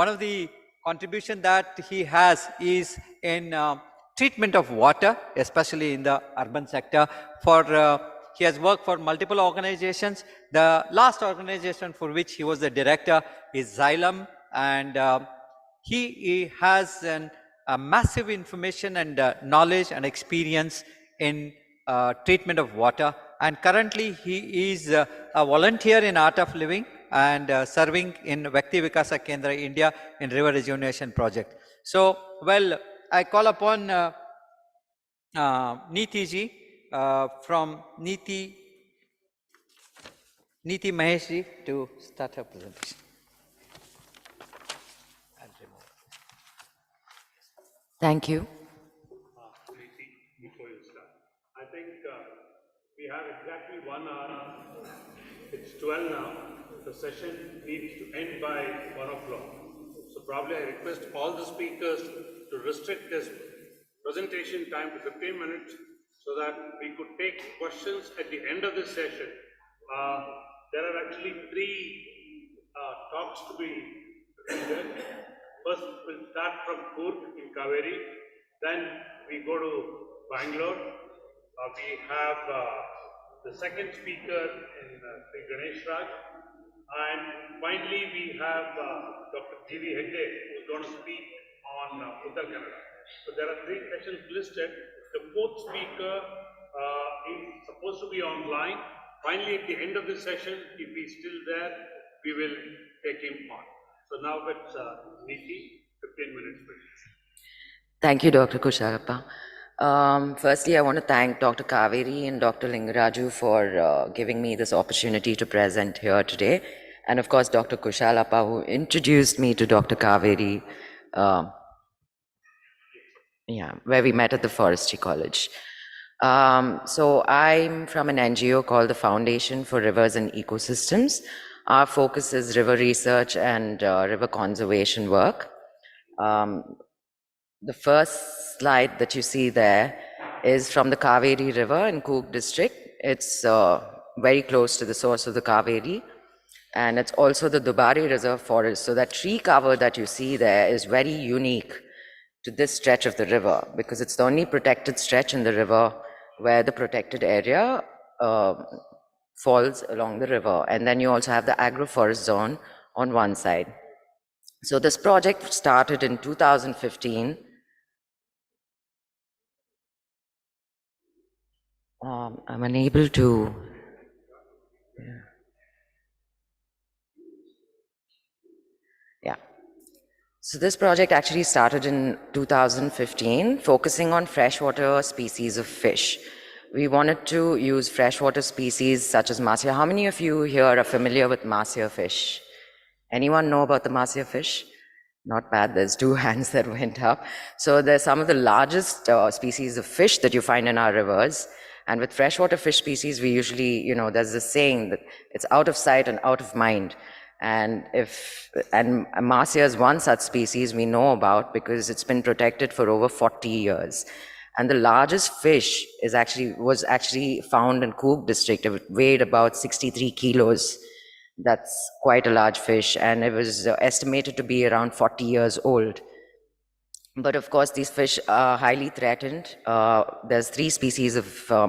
one of the contribution that he has is in treatment of water, especially in the urban sector. He has worked for multiple organizations. The last organization for which he was the director is Xylem, and he has a massive information and knowledge and experience in treatment of water. And currently he is a volunteer in Art of Living and serving in Vyakti Vikasa Kendra, India in River Rejuvenation Project. So, well, I call upon Neeti ji from Neeti Mahesh ji to start her presentation. Thank you. Before you start, I think we have exactly 1 hour. It's 12 now. The session needs to end by 1 o'clock. So probably I request all the speakers to restrict this presentation time to 15 minutes so that we could take questions at the end of this session. There are actually 3 talks to be rendered. First, we'll start from Coorg in Kaveri. Then we go to Bangalore. We have the second speaker in Sri Ganesh Raj. And finally, we have Dr. G.V. Hegde, who's going to speak on Uttar Kannada. So there are 3 sessions listed. The 4th speaker is supposed to be online. Finally, at the end of the session, if he's still there, we will take him on. So now it's Neeti, 15 minutes, please. Thank you, Dr. Kusharappa. Firstly, I want to thank Dr. Kaveri and Dr. Lingaraju for giving me this opportunity to present here today. And of course, Dr. Kusharappa, who introduced me to Dr. Kaveri, where we met at the Forestry College. So I'm from an NGO called the Foundation for Rivers and Ecosystems. Our focus is river research and river conservation work. The first slide that you see there is from the Kaveri River in Coorg district. It's very close to the source of the Kaveri, and it's also the Dubari Reserve Forest. So that tree cover that you see there is very unique to this stretch of the river because it's the only protected stretch in the river where the protected area falls along the river. And then you also have the agroforest zone on one side. So this project started in 2015. I'm unable to. Yeah. So this project actually started in 2015, focusing on freshwater species of fish. We wanted to use freshwater species such as mahseer. How many of you here are familiar with mahseer fish? Anyone know about the mahseer fish? Not bad, there's 2 hands that went up. So they're some of the largest species of fish that you find in our rivers. And with freshwater fish species, we usually, there's this saying that it's out of sight and out of mind. And mahseer is one such species we know about because it's been protected for over 40 years. And the largest fish was actually found in Coorg district. It weighed about 63 kilos. That's quite a large fish, and it was estimated to be around 40 years old. But of course, these fish are highly threatened. There's 3 species of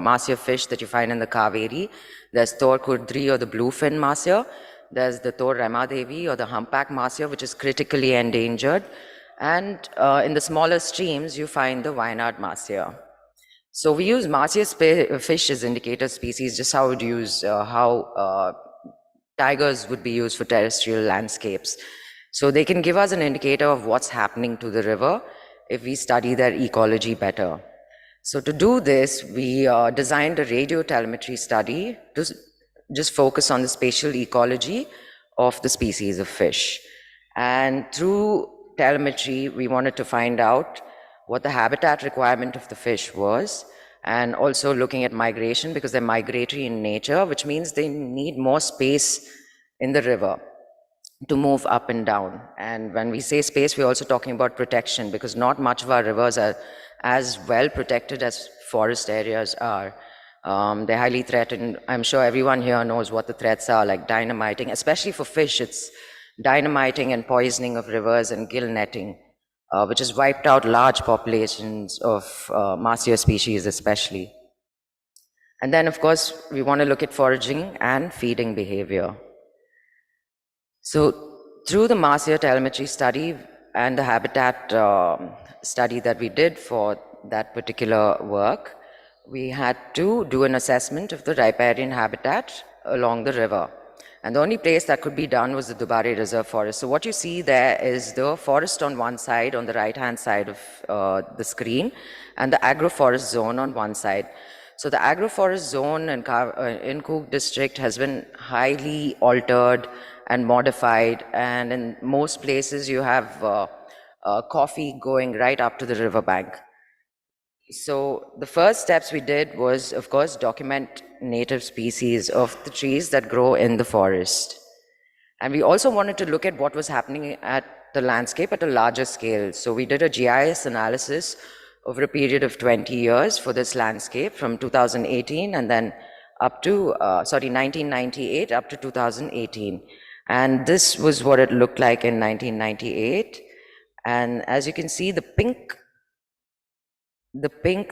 mahseer fish that you find in the Kaveri. There's Tor Kurdri, or the bluefin mahseer. There's the Tor Ramadevi, or the humpback mahseer, which is critically endangered. And in the smaller streams, you find the Wayanad mahseer. So we use mahseer fish as indicator species, just how we'd use tigers would be used for terrestrial landscapes. So they can give us an indicator of what's happening to the river if we study their ecology better. So to do this, we designed a radio telemetry study to just focus on the spatial ecology of the species of fish. And through telemetry, we wanted to find out what the habitat requirement of the fish was, and also looking at migration because they're migratory in nature, which means they need more space in the river to move up and down. And when we say space, we're also talking about protection because not much of our rivers are as well protected as forest areas are. They're highly threatened. I'm sure everyone here knows what the threats are, like dynamiting, especially for fish. It's dynamiting and poisoning of rivers and gill netting, which has wiped out large populations of marsupial species especially. And then, of course, we want to look at foraging and feeding behavior. So through the marsupial telemetry study and the habitat study that we did for that particular work, we had to do an assessment of the riparian habitat along the river. And the only place that could be done was the Dubare Reserve Forest. So what you see there is the forest on one side, on the right-hand side of the screen, and the agroforest zone on one side. So the agroforest zone in Coorg district has been highly altered and modified, and in most places you have coffee going right up to the riverbank. So the first steps we did was, of course, document native species of the trees that grow in the forest. And we also wanted to look at what was happening at the landscape at a larger scale. So we did a GIS analysis over a period of 20 years for this landscape from 2018 and then up to, 1998 up to 2018. And this was what it looked like in 1998. And as you can see, the pink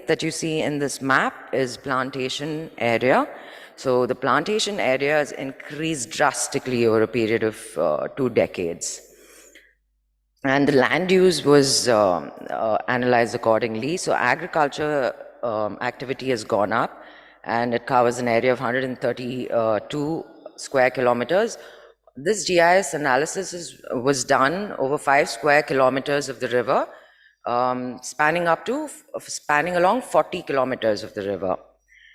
that you see in this map is plantation area. So the plantation area has increased drastically over a period of 2 decades. And the land use was analyzed accordingly. So agriculture activity has gone up, and it covers an area of 132 square kilometers. This GIS analysis was done over 5 square kilometers of the river, spanning along 40 kilometers of the river.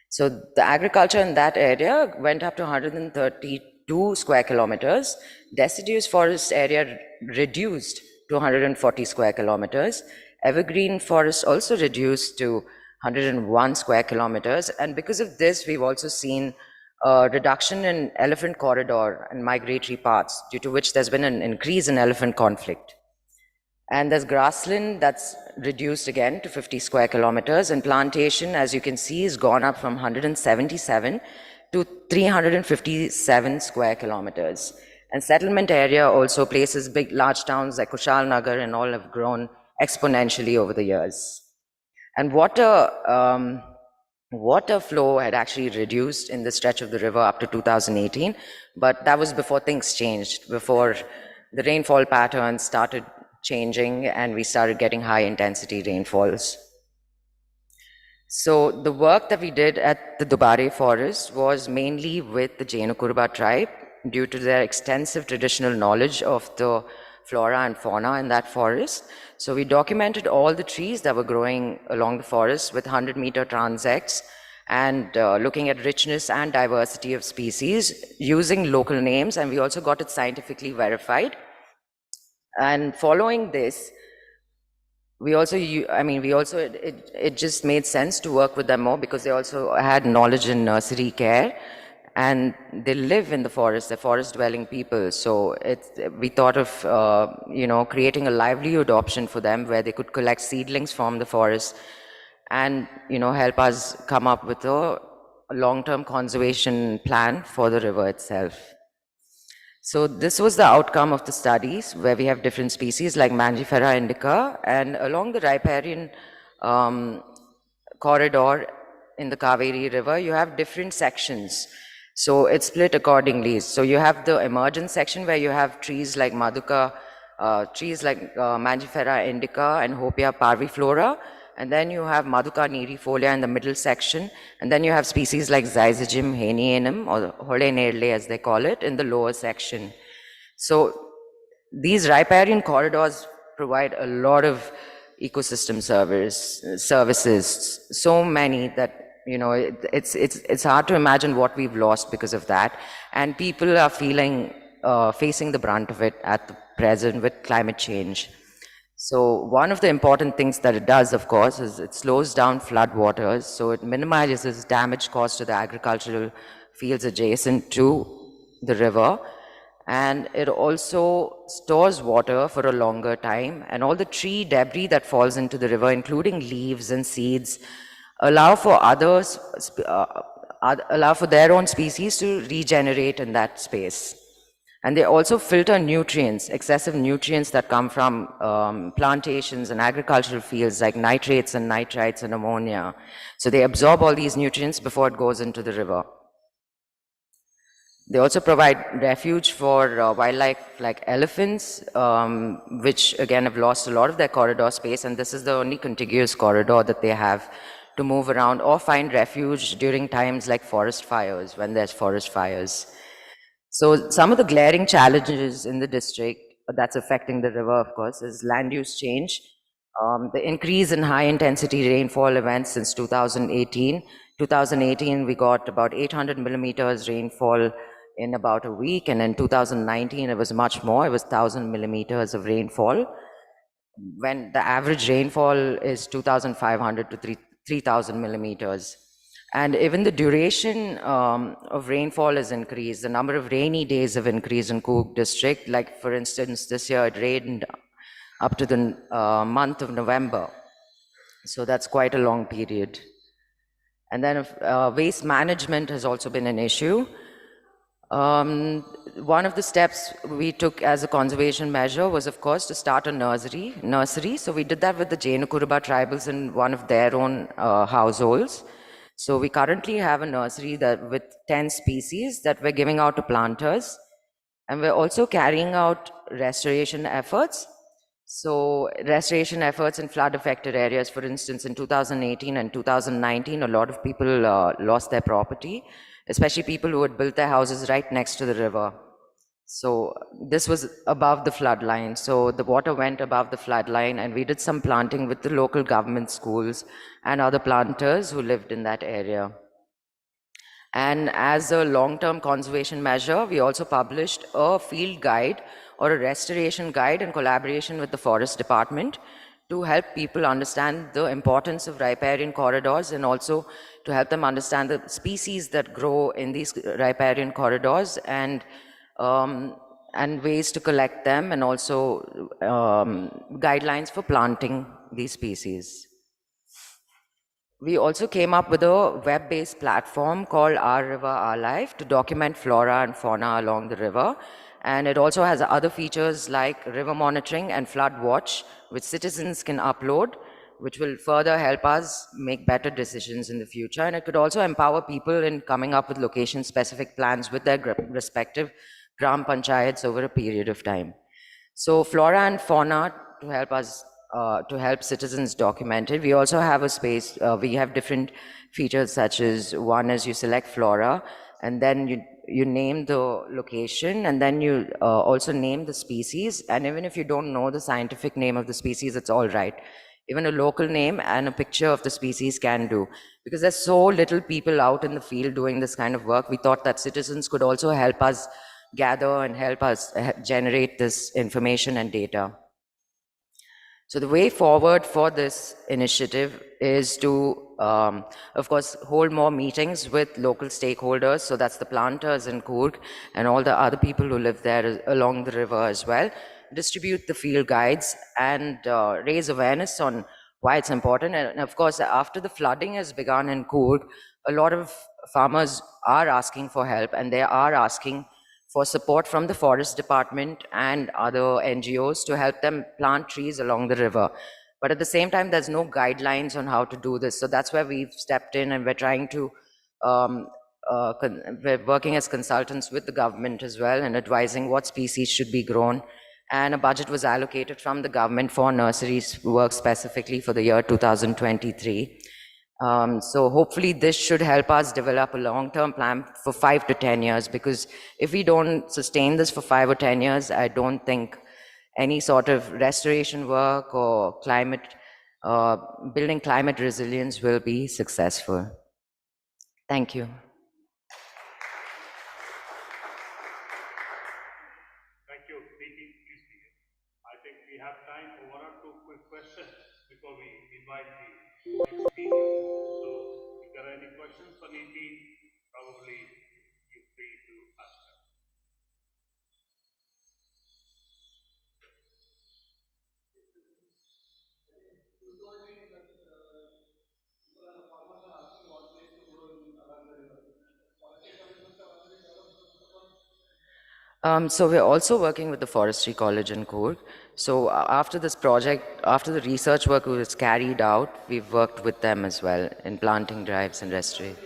So the agriculture in that area went up to 132 square kilometers. Deciduous forest area reduced to 140 square kilometers. Evergreen forest also reduced to 101 square kilometers. And because of this, we've also seen a reduction in elephant corridor and migratory paths, due to which there's been an increase in elephant conflict. And there's grassland that's reduced again to 50 square kilometers, and plantation, as you can see, has gone up from 177 to 357 square kilometers. And settlement area also, places, large towns like Kushal Nagar and all, have grown exponentially over the years. And water flow had actually reduced in the stretch of the river up to 2018, but that was before things changed, before the rainfall patterns started changing and we started getting high intensity rainfalls. So the work that we did at the Dubare forest was mainly with the Jainakurba tribe, due to their extensive traditional knowledge of the flora and fauna in that forest. So we documented all the trees that were growing along the forest with 100-meter transects, and looking at richness and diversity of species using local names, and we also got it scientifically verified. And following this, it just made sense to work with them more, because they also had knowledge in nursery care, and they live in the forest, they're forest-dwelling people. So we thought of creating a livelihood option for them, where they could collect seedlings from the forest and help us come up with a long-term conservation plan for the river itself. So this was the outcome of the studies, where we have different species like Mangifera indica, and along the riparian corridor in the Kaveri River, you have different sections. So it's split accordingly. So you have the emergent section, where you have trees like Maduka, Mangifera indica and Hopia parviflora. And then you have Maduka nerifolia in the middle section. And then you have species like Zizygum henianum, or Holenerle as they call it, in the lower section. So these riparian corridors provide a lot of ecosystem services, so many that it's hard to imagine what we've lost because of that. And people are facing the brunt of it at the present with climate change. So one of the important things that it does, of course, is it slows down flood waters. So it minimizes damage caused to the agricultural fields adjacent to the river. And it also stores water for a longer time. And all the tree debris that falls into the river, including leaves and seeds, allow for their own species to regenerate in that space. And they also filter nutrients, excessive nutrients that come from plantations and agricultural fields like nitrates and nitrites and ammonia. So they absorb all these nutrients before it goes into the river. They also provide refuge for wildlife like elephants, which again have lost a lot of their corridor space, and this is the only contiguous corridor that they have to move around or find refuge during times like forest fires, when there's forest fires. So some of the glaring challenges in the district that's affecting the river, of course, is land use change. The increase in high intensity rainfall events since 2018. 2018, we got about 800 millimeters rainfall in about a week. And in 2019, it was much more. It was 1,000 millimeters of rainfall, when the average rainfall is 2,500 to 3,000 millimeters. And even the duration of rainfall has increased. The number of rainy days have increased in Coorg district. Like, for instance, this year it rained up to the month of November. So that's quite a long period. And then waste management has also been an issue. One of the steps we took as a conservation measure was, of course, to start a nursery. So we did that with the Jainakuruba tribals in one of their own households. So we currently have a nursery that with 10 species that we're giving out to planters. And we're also carrying out restoration efforts. So restoration efforts in flood affected areas, for instance, in 2018 and 2019, a lot of people lost their property, especially people who had built their houses right next to the river. So this was above the flood line. So the water went above the flood line, and we did some planting with the local government schools and other planters who lived in that area. And as a long-term conservation measure, we also published a field guide or a restoration guide in collaboration with the Forest Department to help people understand the importance of riparian corridors, and also to help them understand the species that grow in these riparian corridors, and ways to collect them, and also guidelines for planting these species. We also came up with a web-based platform called Our River, Our Life to document flora and fauna along the river. And it also has other features like river monitoring and flood watch, which citizens can upload, which will further help us make better decisions in the future. And it could also empower people in coming up with location-specific plans with their respective gram panchayats over a period of time. So flora and fauna to help us, to help citizens document it. We also have a space, we have different features, such as one is you select flora, and then you name the location, and then you also name the species. And even if you don't know the scientific name of the species, it's all right. Even a local name and a picture of the species can do. Because there's so little people out in the field doing this kind of work, we thought that citizens could also help us gather and help us generate this information and data. So the way forward for this initiative is to, of course, hold more meetings with local stakeholders. So that's the planters in Coorg and all the other people who live there along the river as well. Distribute the field guides and raise awareness on why it's important. And of course, after the flooding has begun in Coorg, a lot of farmers are asking for help, and they are asking for support from the Forest Department and other NGOs to help them plant trees along the river. But at the same time, there's no guidelines on how to do this. So that's where we've stepped in, and we're trying to, we're working as consultants with the government as well, and advising what species should be grown. And a budget was allocated from the government for nurseries work specifically for the year 2023. So hopefully this should help us develop a long-term plan for 5 to 10 years, because if we don't sustain this for 5 or 10 years, I don't think any sort of restoration work or climate, building climate resilience will be successful. Thank you. Thank you. Preeti, please begin. I think we have time for one or two quick questions before we invite the next speaker. So if there are any questions for Neeti, probably feel free to ask them. So we're also working with the Forestry College in Coorg. So after this project, after the research work was carried out, we've worked with them as well in planting drives and restoration.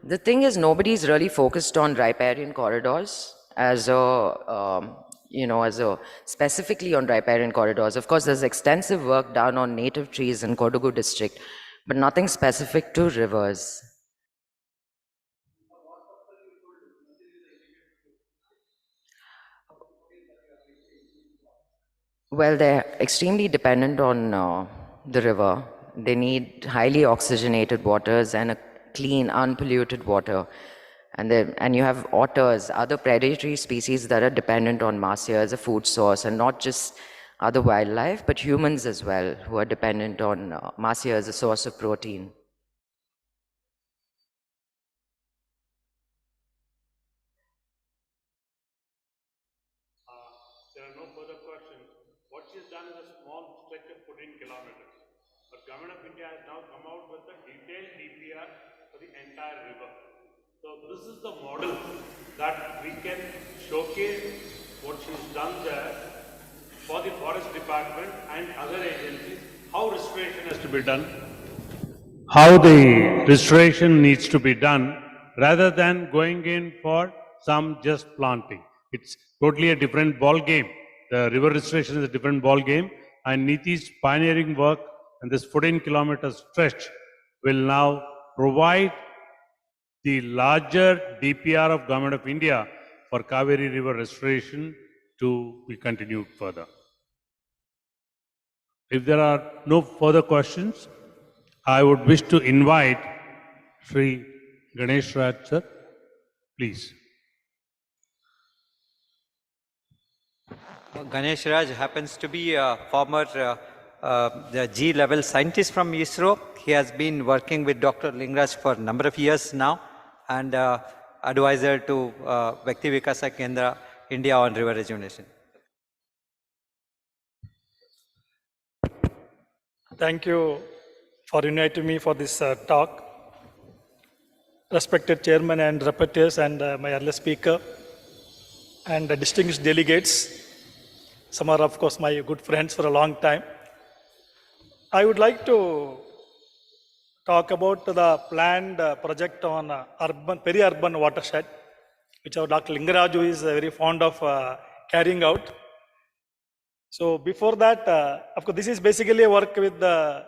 The thing is, nobody's really focused on riparian corridors as a specifically on riparian corridors. Of course, there's extensive work done on native trees in Kodagu district, but nothing specific to rivers. Well, they're extremely dependent on the river. They need highly oxygenated waters and a clean, unpolluted water. And you have otters, other predatory species that are dependent on massia as a food source, and not just other wildlife, but humans as well, who are dependent on massia as a source of protein. There are no further questions. What she's done is a small stretch of 14 kilometers. But Government of India has now come out with a detailed DPR for the entire river. So this is the model that we can showcase what she's done there for the Forest Department and other agencies, how restoration has to be done, how the restoration needs to be done, rather than going in for some just planting. It's totally a different ball game. The river restoration is a different ball game, and Niti's pioneering work and this 14 kilometer stretch will now provide the larger DPR of Government of India for Kaveri River restoration to be continued further. If there are no further questions, I would wish to invite Sri Ganesh Raj sir, please. Ganesh Raj happens to be a former the G-level scientist from ISRO. He has been working with Dr. Lingraj for a number of years now, and advisor to Vyakti Vikasa Kendra India on river rejuvenation. Thank you for inviting me for this talk. Respected chairman and rapporteurs and my earlier speaker and distinguished delegates. Some are, of course, my good friends for a long time. I would like to talk about the planned project on peri-urban watershed, which our Dr. Lingaraju is very fond of carrying out. So before that, of course, this is basically a work with the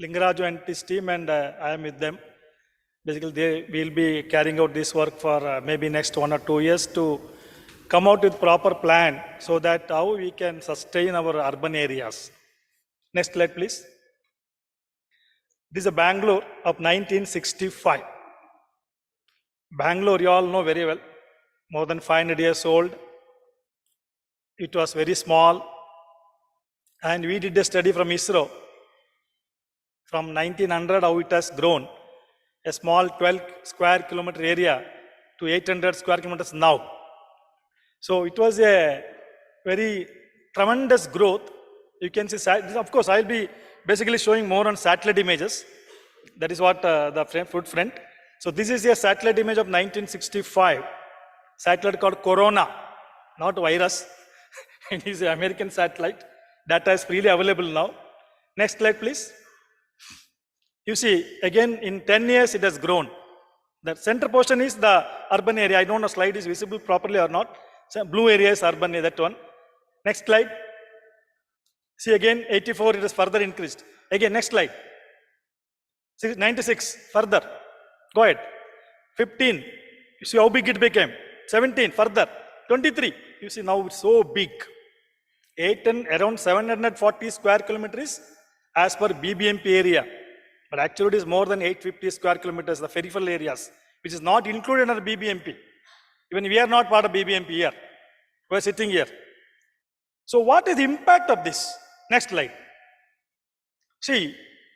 Lingaraju and his team, and I am with them. Basically, they will be carrying out this work for maybe next 1 or 2 years to come out with proper plan so that how we can sustain our urban areas. Next slide, please. This is a Bangalore of 1965. Bangalore, you all know very well, more than 500 years old. It was very small, and we did a study from ISRO. From 1900, how it has grown. A small 12 square kilometer area to 800 square kilometers now. So it was a very tremendous growth. You can see, of course, I'll be basically showing more on satellite images. That is what the footprint. So this is a satellite image of 1965. Satellite called Corona, not virus. It is an American satellite. Data is freely available now. Next slide, please. You see, again, in 10 years, it has grown. The center portion is the urban area. I don't know slide is visible properly or not. So blue area is urban, that one. Next slide. See again, 84, it has further increased. Again, next slide. 96, further. Go ahead. 15, you see how big it became. 17, further. 23, you see now it's so big. 8 and around 740 square kilometers as per BBMP area. But actually it is more than 850 square kilometers, the peripheral areas, which is not included under BBMP. Even we are not part of BBMP here. We are sitting here. So what is the impact of this? Next slide. See,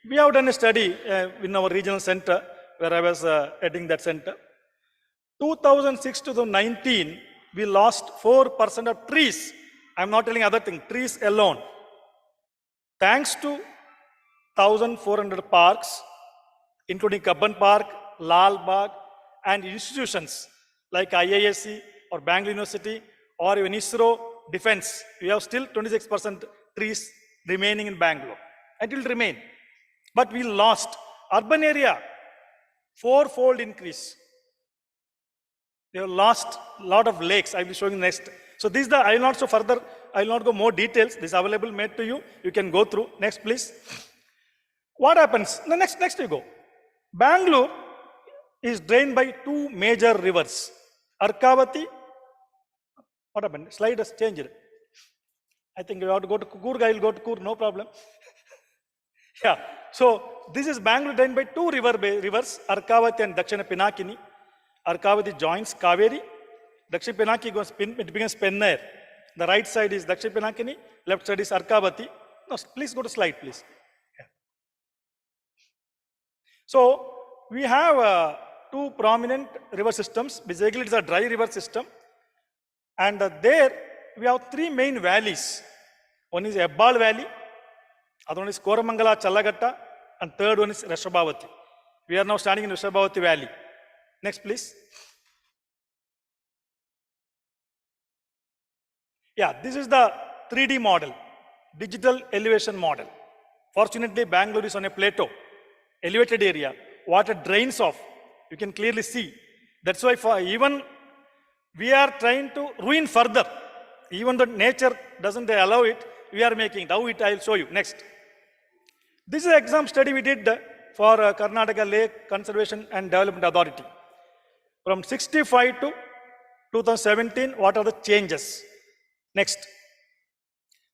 we have done a study in our regional center, where I was heading that center. 2006 to 2019, we lost 4% of trees. I'm not telling other thing, trees alone. Thanks to 1,400 parks, including Kabban Park, Lal Bagh, and institutions like IISc or Bangalore University or even ISRO defense, we have still 26% trees remaining in Bangalore. It will remain. But we lost urban area, fourfold increase. We have lost a lot of lakes. I will show you next. So this is the, I will not show further, I will not go more details. This is available, made to you. You can go through. Next, please. What happens? No, next you go. Bangalore is drained by two major rivers. Arkavati. What happened? Slide has changed. I think you have to go to Kurg. I will go to Kurg, no problem. Yeah. So this is Bangalore drained by two rivers, Arkavati and Dakshina Pinakini. Arkavati joins Kaveri. Dakshina Pinakini goes, it becomes Pennair. The right side is Dakshina Pinakini, left side is Arkavati. No, please go to slide, please. Yeah. So we have two prominent river systems. Basically, it's a dry river system. And there we have three main valleys. One is Ebbal Valley, other one is Koramangala Challagatta, and third one is Rishabhavati. We are now standing in Rishabhavati Valley. Next, please. Yeah, this is the 3D model, digital elevation model. Fortunately, Bangalore is on a plateau, elevated area. Water drains off. You can clearly see. That's why for even we are trying to ruin further. Even though nature doesn't allow it, we are making it. How it, I will show you. Next. This is an exam study we did for Karnataka Lake Conservation and Development Authority. From 65 to 2017, what are the changes? Next.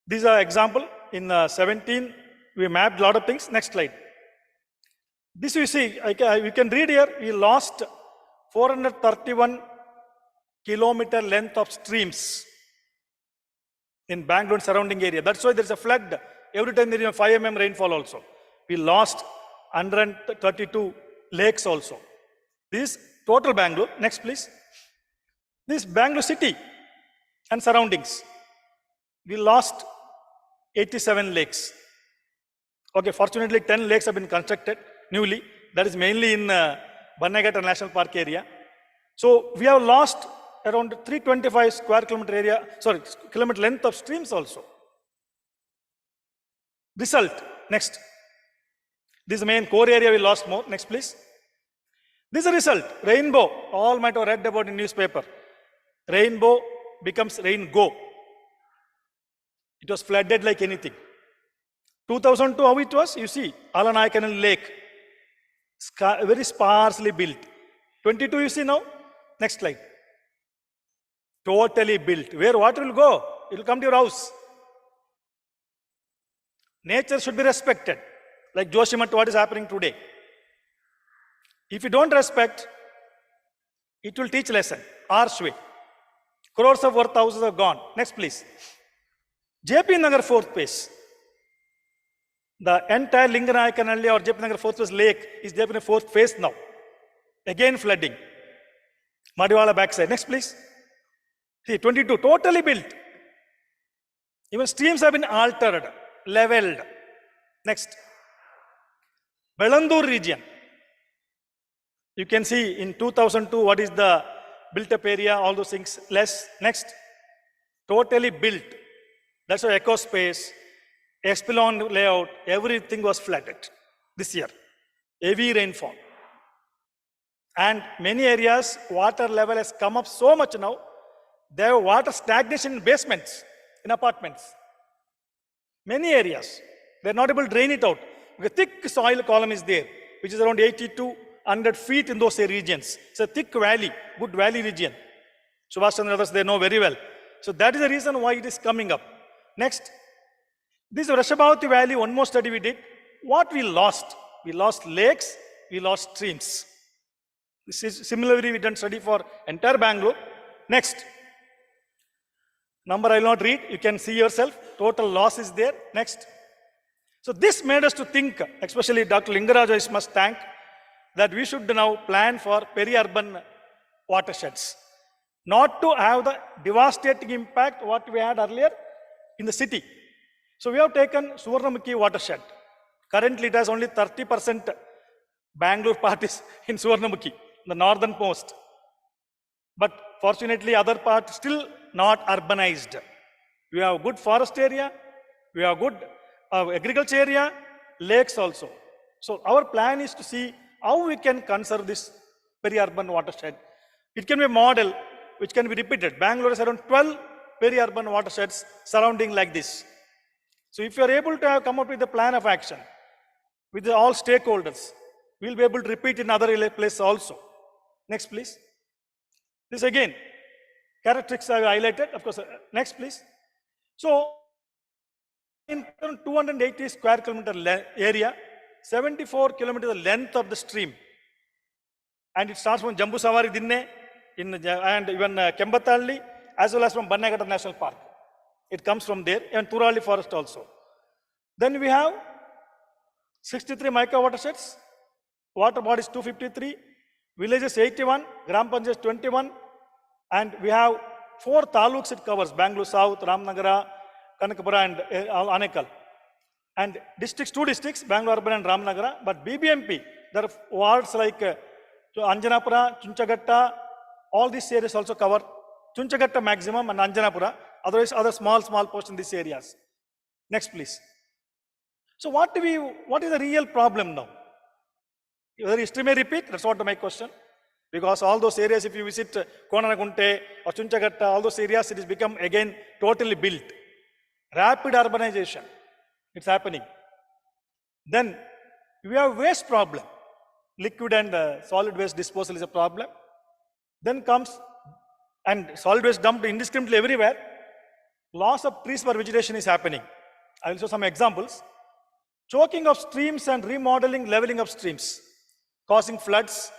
This is an example. In 17, we mapped a lot of things. Next slide. This you see, you can read here, we lost 431 kilometer length of streams in Bangalore and surrounding area. That's why there's a flood. Every time there is a 5 mm rainfall also. We lost 132 lakes also. This total Bangalore. Next, please. This Bangalore city and surroundings. We lost 87 lakes. Okay, fortunately 10 lakes have been constructed newly. That is mainly in Bannaghatta National Park area. So we have lost around 325 square kilometer area, kilometer length of streams also. Result, next. This is the main core area we lost more. Next, please. This is the result. Rainbow, all might have read about in newspaper. Rainbow becomes rain go. It was flooded like anything. 2002, how it was? You see, Alanaikanal Lake, very sparsely built. 22, you see now? Next slide. Totally built. Where water will go? It will come to your house. Nature should be respected. Like Joshimath, what is happening today. If you don't respect, it will teach lesson. Harsh way. Crores of worth houses are gone. Next, please. JP Nagar fourth phase. The entire Linganayakanalli or JP Nagar fourth phase lake is JP Nagar fourth phase now. Again flooding. Madiwala backside. Next, please. See, 22, totally built. Even streams have been altered, leveled. Next. Belandur region. You can see in 2002, what is the built up area, all those things less. Next. Totally built. That's why eco space, Espelon layout, everything was flooded this year. Heavy rainfall. And many areas, water level has come up so much now, there are water stagnation in basements, in apartments. Many areas, they're not able to drain it out. A thick soil column is there, which is around 80 to 100 feet in those regions. It's a thick valley, good valley region. Subhash Chandra others, they know very well. So that is the reason why it is coming up. Next, this is Rishabhavati Valley, one more study we did. What we lost? We lost lakes, we lost streams. This is similarly we done study for entire Bangalore. Next, number I will not read, you can see yourself, total loss is there. Next. So this made us to think, especially Dr. Lingaraj must thank, that we should now plan for peri-urban watersheds. Not to have the devastating impact what we had earlier in the city. So we have taken Suvarnamukhi watershed. Currently it has only 30% Bangalore part is in Suvarnamukhi, the northern post. But fortunately, other part still not urbanized. We have good forest area, we have good agriculture area, lakes also. So our plan is to see how we can conserve this peri-urban watershed. It can be a model which can be repeated. Bangalore has around 12 peri-urban watersheds surrounding like this. So if you are able to come up with a plan of action with all stakeholders, we'll be able to repeat in other places also. Next, please. This again, characteristics I highlighted. Of course, next, please. So, in 280 square kilometer area, 74 kilometers the length of the stream, and it starts from Jambu Savari Dinne and even Kembatalli, as well as from Bannagata National Park. It comes from there, and Turali Forest also. Then we have 63 micro watersheds, water bodies 253, villages 81, Gram Panchayats 21, and we have 4 taluks it covers: Bangalore South, Ramnagara, Kanakapura, and Anekal. And districts, 2 districts, Bangalore Urban and Ramnagara. But BBMP, there are wards like Anjanapura, Chunchagatta, all these areas also cover. Chunchagatta maximum and Anjanapura, otherwise other small portion in these areas. Next, please. So what is the real problem now? Whether history may repeat, that's what my question. Because all those areas, if you visit Konanagunte or Chunchagatta, all those areas, it has become again totally built. Rapid urbanization, it's happening. Then we have waste problem. Liquid and solid waste disposal is a problem. Then comes, and solid waste dumped indiscriminately everywhere. Loss of trees for vegetation is happening. I will show some examples. Choking of streams and remodeling, leveling of streams, causing floods.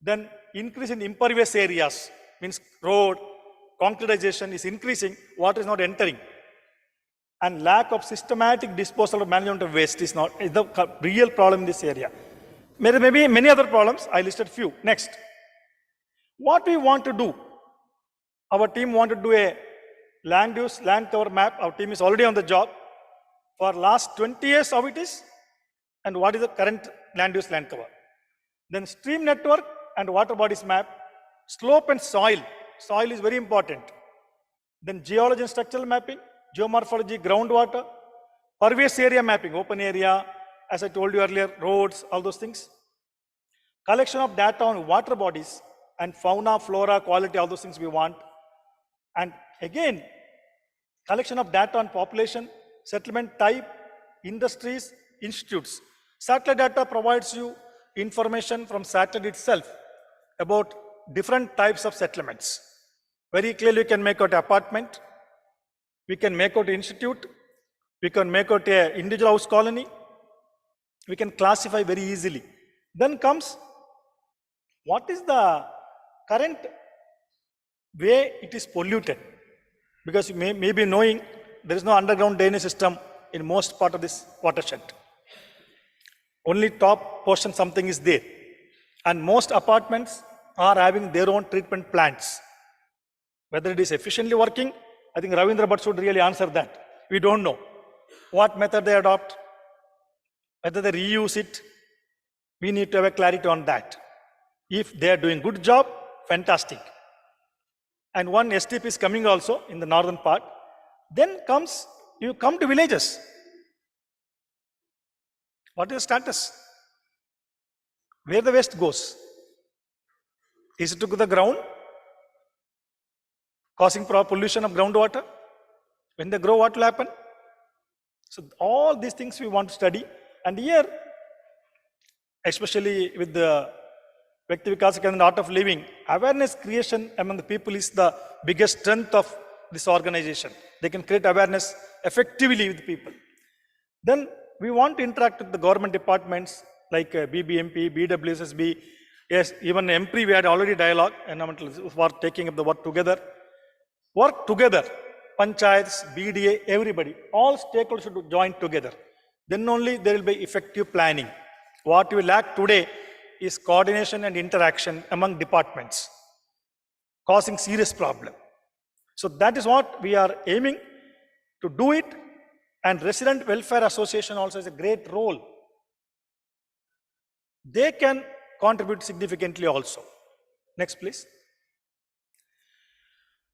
Then increase in impervious areas, means road, concretization is increasing, water is not entering. And lack of systematic disposal or management of waste is the real problem in this area. Maybe many other problems, I listed few. Next. What we want to do, our team want to do a land use, land cover map. Our team is already on the job. For last 20 years, how it is, and what is the current land use, land cover. Then stream network and water bodies map, slope and soil. Soil is very important. Then geology and structural mapping, geomorphology, groundwater, pervious area mapping, open area, as I told you earlier, roads, all those things. Collection of data on water bodies and fauna, flora, quality, all those things we want. And again, collection of data on population, settlement type, industries, institutes. Satellite data provides you information from satellite itself about different types of settlements. Very clearly we can make out apartment, we can make out institute, we can make out a individual house colony, we can classify very easily. Then comes, what is the current way it is polluted? Because you may be knowing there is no underground drainage system in most part of this watershed. Only top portion something is there. And most apartments are having their own treatment plants. Whether it is efficiently working, I think Ravindra Bhatt should really answer that. We don't know what method they adopt, whether they reuse it. We need to have a clarity on that. If they are doing good job, fantastic. And one STP is coming also in the northern part. Then comes, you come to villages. What is the status? Where the waste goes? Is it to the ground, causing pollution of groundwater? When they grow, what will happen? So all these things we want to study. And here, especially with the Vyakti Vikas and the art of living, awareness creation among the people is the biggest strength of this organization. They can create awareness effectively with people. Then we want to interact with the government departments like BBMP, BWSSB, yes, even MP, we had already dialogue, environmental for taking up the work together. Work together, panchayats, BDA, everybody, all stakeholders should join together. Then only there will be effective planning. What we lack today is coordination and interaction among departments, causing serious problem. So that is what we are aiming to do it, and Resident Welfare Association also has a great role. They can contribute significantly also. Next, please.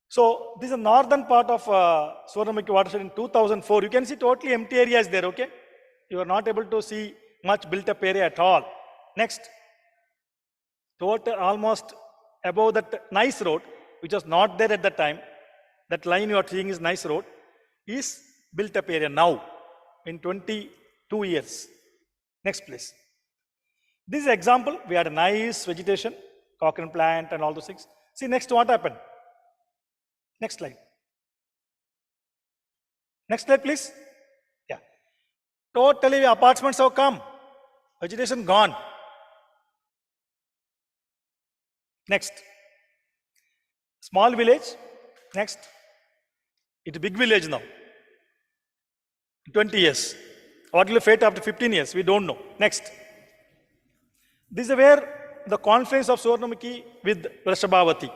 So this is the northern part of Swarnamukhi watershed in 2004. You can see totally empty areas there, okay? You are not able to see much built up area at all. Next, total almost above that nice road, which was not there at the time, that line you are seeing is nice road, is built up area now in 22 years. Next, please. This is example, we had a nice vegetation, cochrane plant and all those things. See next what happened. Next slide. Next slide, please. Yeah. Totally apartments have come. Vegetation gone. Next. Small village. Next. It's a big village now. 20 years. What will fate after 15 years? We don't know. Next. This is where the confluence of Swarnamukhi with Vrishabhavati.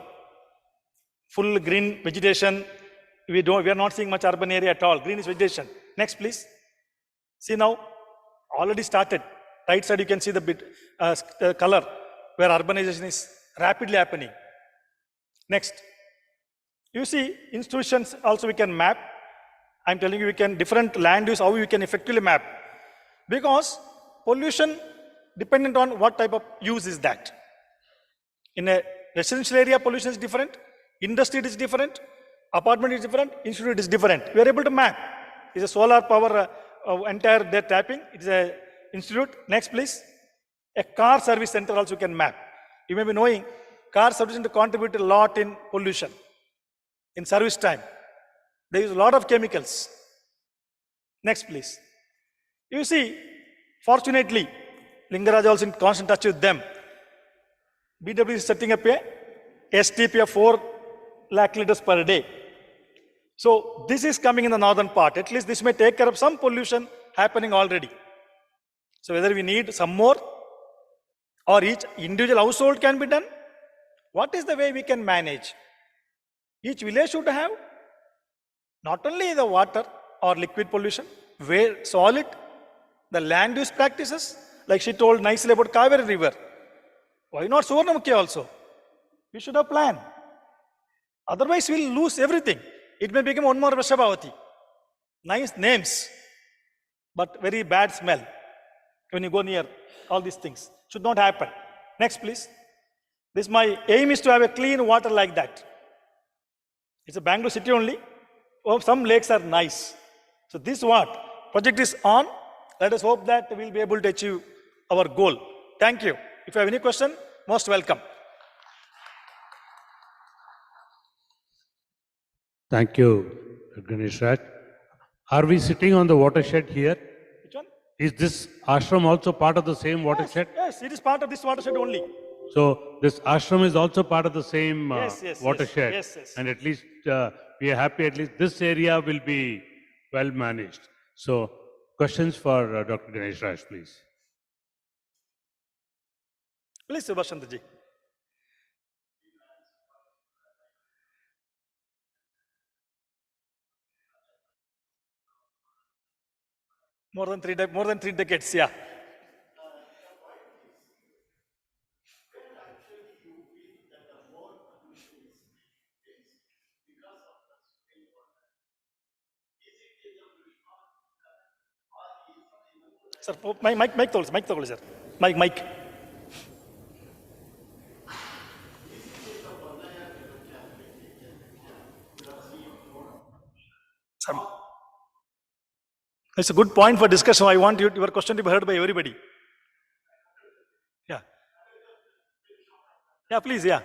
Full green vegetation. We are not seeing much urban area at all. Green is vegetation. Next, please. See now, already started. Right side you can see the bit color where urbanization is rapidly happening. Next. You see institutions also we can map. I'm telling you we can different land use how we can effectively map. Because pollution dependent on what type of use is that. In a residential area pollution is different, industry is different, apartment is different, institute is different. We are able to map. It's a solar power entire they're tapping. It's a institute. Next, please. A car service center also can map. You may be knowing car service center contribute a lot in pollution. In service time, they use a lot of chemicals. Next, please. You see, fortunately, Lingaraj also in constant touch with them. BW is setting up a STP of 4 lakh liters per day. So this is coming in the northern part. At least this may take care of some pollution happening already. So whether we need some more or each individual household can be done, what is the way we can manage? Each village should have not only the water or liquid pollution, where solid, the land use practices, like she told nicely about Kaveri River. Why not Suvarnamukhi also? We should have plan. Otherwise we'll lose everything. It may become one more Vrishabhavati. Nice names, but very bad smell when you go near all these things. Should not happen. Next, please. This my aim is to have a clean water like that. It's a Bangalore city only. Oh, some lakes are nice. So this what? Project is on. Let us hope that we'll be able to achieve our goal. Thank you. If you have any question, most welcome. Thank you, Ganesh Raj. Are we sitting on the watershed here? Which one? Is this ashram also part of the same watershed? Yes, it is part of this watershed only. So this ashram is also part of the same watershed. Yes. And at least we are happy, at least this area will be well managed. So questions for Dr. Ganesh Raj, please. Please, Subhashantaji. More than three decades, yeah. Sir, mic ತಗೊಳ್ಳಿ sir. Mic. Sir, it's a good point for discussion. I want your question to be heard by everybody. Yeah. Yeah, please, yeah.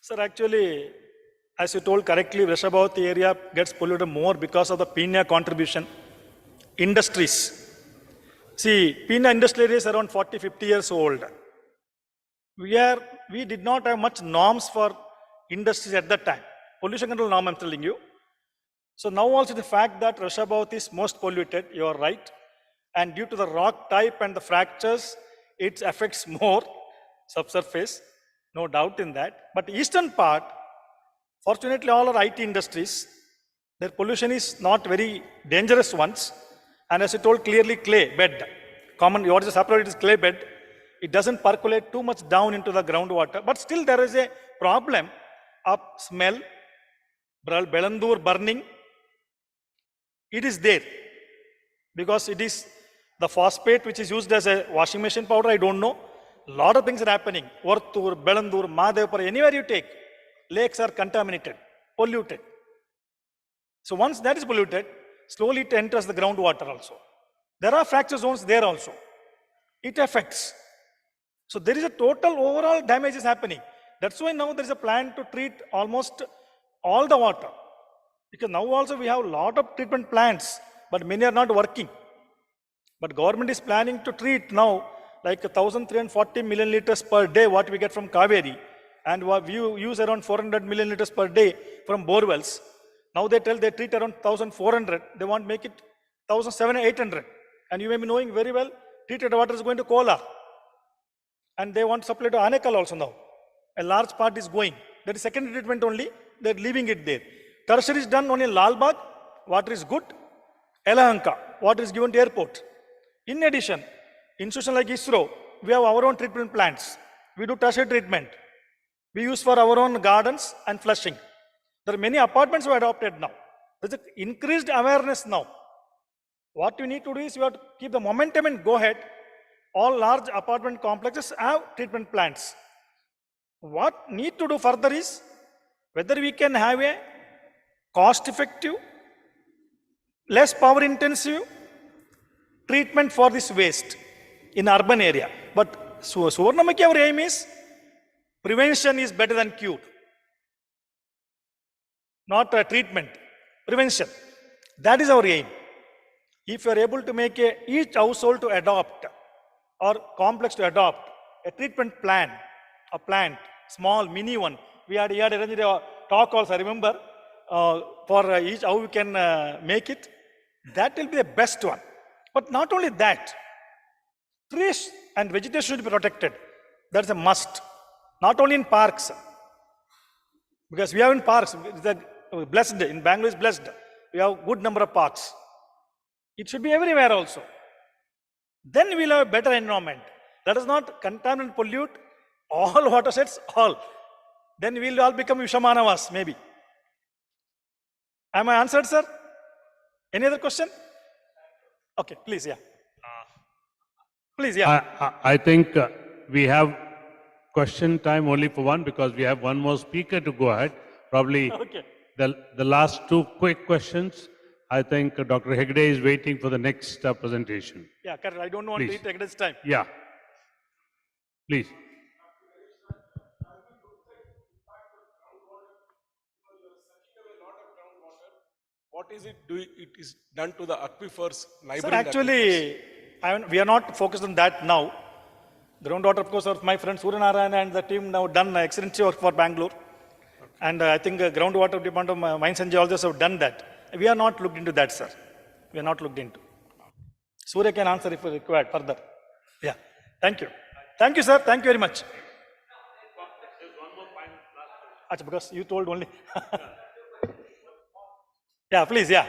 Sir, actually, as you told correctly, Vrishabhavati area gets polluted more because of the Pina contribution. Industries. See, Pina industrial area is around 40, 50 years old. We did not have much norms for industries at that time. Pollution control norm, I'm telling you. So now also the fact that Vrishabhavati is most polluted, you are right. And due to the rock type and the fractures, it affects more subsurface, no doubt in that. But eastern part, fortunately all are IT industries, their pollution is not very dangerous ones. And as I told clearly, clay bed. Common, what is separate, it is clay bed. It doesn't percolate too much down into the groundwater. But still there is a problem of smell, Belandur burning. It is there because it is the phosphate which is used as a washing machine powder, I don't know. Lot of things are happening. Vartur, Belandur, Madhepur, anywhere you take, lakes are contaminated, polluted. So once that is polluted, slowly it enters the groundwater also. There are fracture zones there also. It affects. So there is a total overall damage is happening. That's why now there is a plan to treat almost all the water. Because now also we have a lot of treatment plants, but many are not working. But government is planning to treat now like 1,340 million liters per day what we get from Kaveri. And we use around 400 million liters per day from borewells. Now they tell they treat around 1,400. They want to make it 1,700, 800. And you may be knowing very well, treated water is going to Kolar. And they want to supply to Anekal also now. A large part is going. That is secondary treatment only. They're leaving it there. Tertiary is done only in Lalbagh, water is good. Elahanka, water is given to airport. In addition, institution like ISRO, we have our own treatment plants. We do tertiary treatment. We use for our own gardens and flushing. There are many apartments we adopted now. There's increased awareness now. What you need to do is you have to keep the momentum and go ahead. All large apartment complexes have treatment plants. What need to do further is whether we can have a cost-effective, less power-intensive treatment for this waste in urban area. But Suvarnamukhi, our aim is prevention is better than cure. Not treatment, prevention. That is our aim. If you are able to make each household to adopt or complex to adopt a treatment plan, a plant, small, mini one. We had arranged a talk also, I remember, for each how we can make it. That will be the best one. But not only that, trees and vegetation should be protected. That's a must. Not only in parks. Because we have in parks, blessed, in Bangalore is blessed. We have good number of parks. It should be everywhere also. Then we will have a better environment. Let us not contaminate and pollute all watersheds, all. Then we will all become Vishamanavas, maybe. Am I answered, sir? Any other question? Okay, please, yeah. Please, yeah. I think we have question time only for one because we have one more speaker to go ahead. Probably Okay. the last two quick questions. I think Dr. Hegde is waiting for the next presentation. Yeah, correct. I don't want to Please. take this time. Yeah. Please. What is it doing? It is done to the aquifers, neighboring Sir, actually, we are not focused on that now. Groundwater, of course, my friend Surya Narayan and the team now done excellent work for Bangalore. And I think groundwater department of Mines and Geologists have done that. We are not looked into that, sir. We are not looked into. Surya can answer if required further. Yeah. Thank you. Thank you, sir. Thank you very much. Achha, because you told only. Yeah, please, yeah.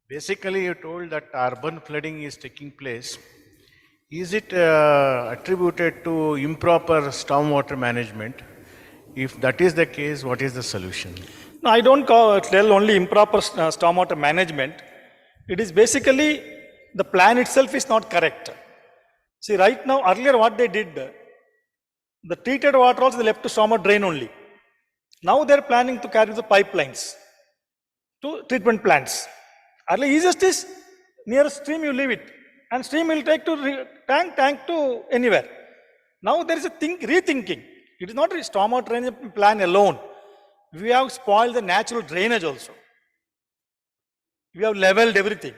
Basically, you told that urban flooding is taking place. Is it attributed to improper stormwater management? If that is the case, what is the solution? No, I don't tell only improper stormwater management. It is basically the plan itself is not correct. See, right now, earlier what they did, the treated water also they left to stormwater drain only. Now they are planning to carry the pipelines to treatment plants. Earlier, easiest is near stream you leave it, and stream will take to tank to anywhere. Now there is a rethinking. It is not a stormwater drainage plan alone. We have spoiled the natural drainage also. We have leveled everything.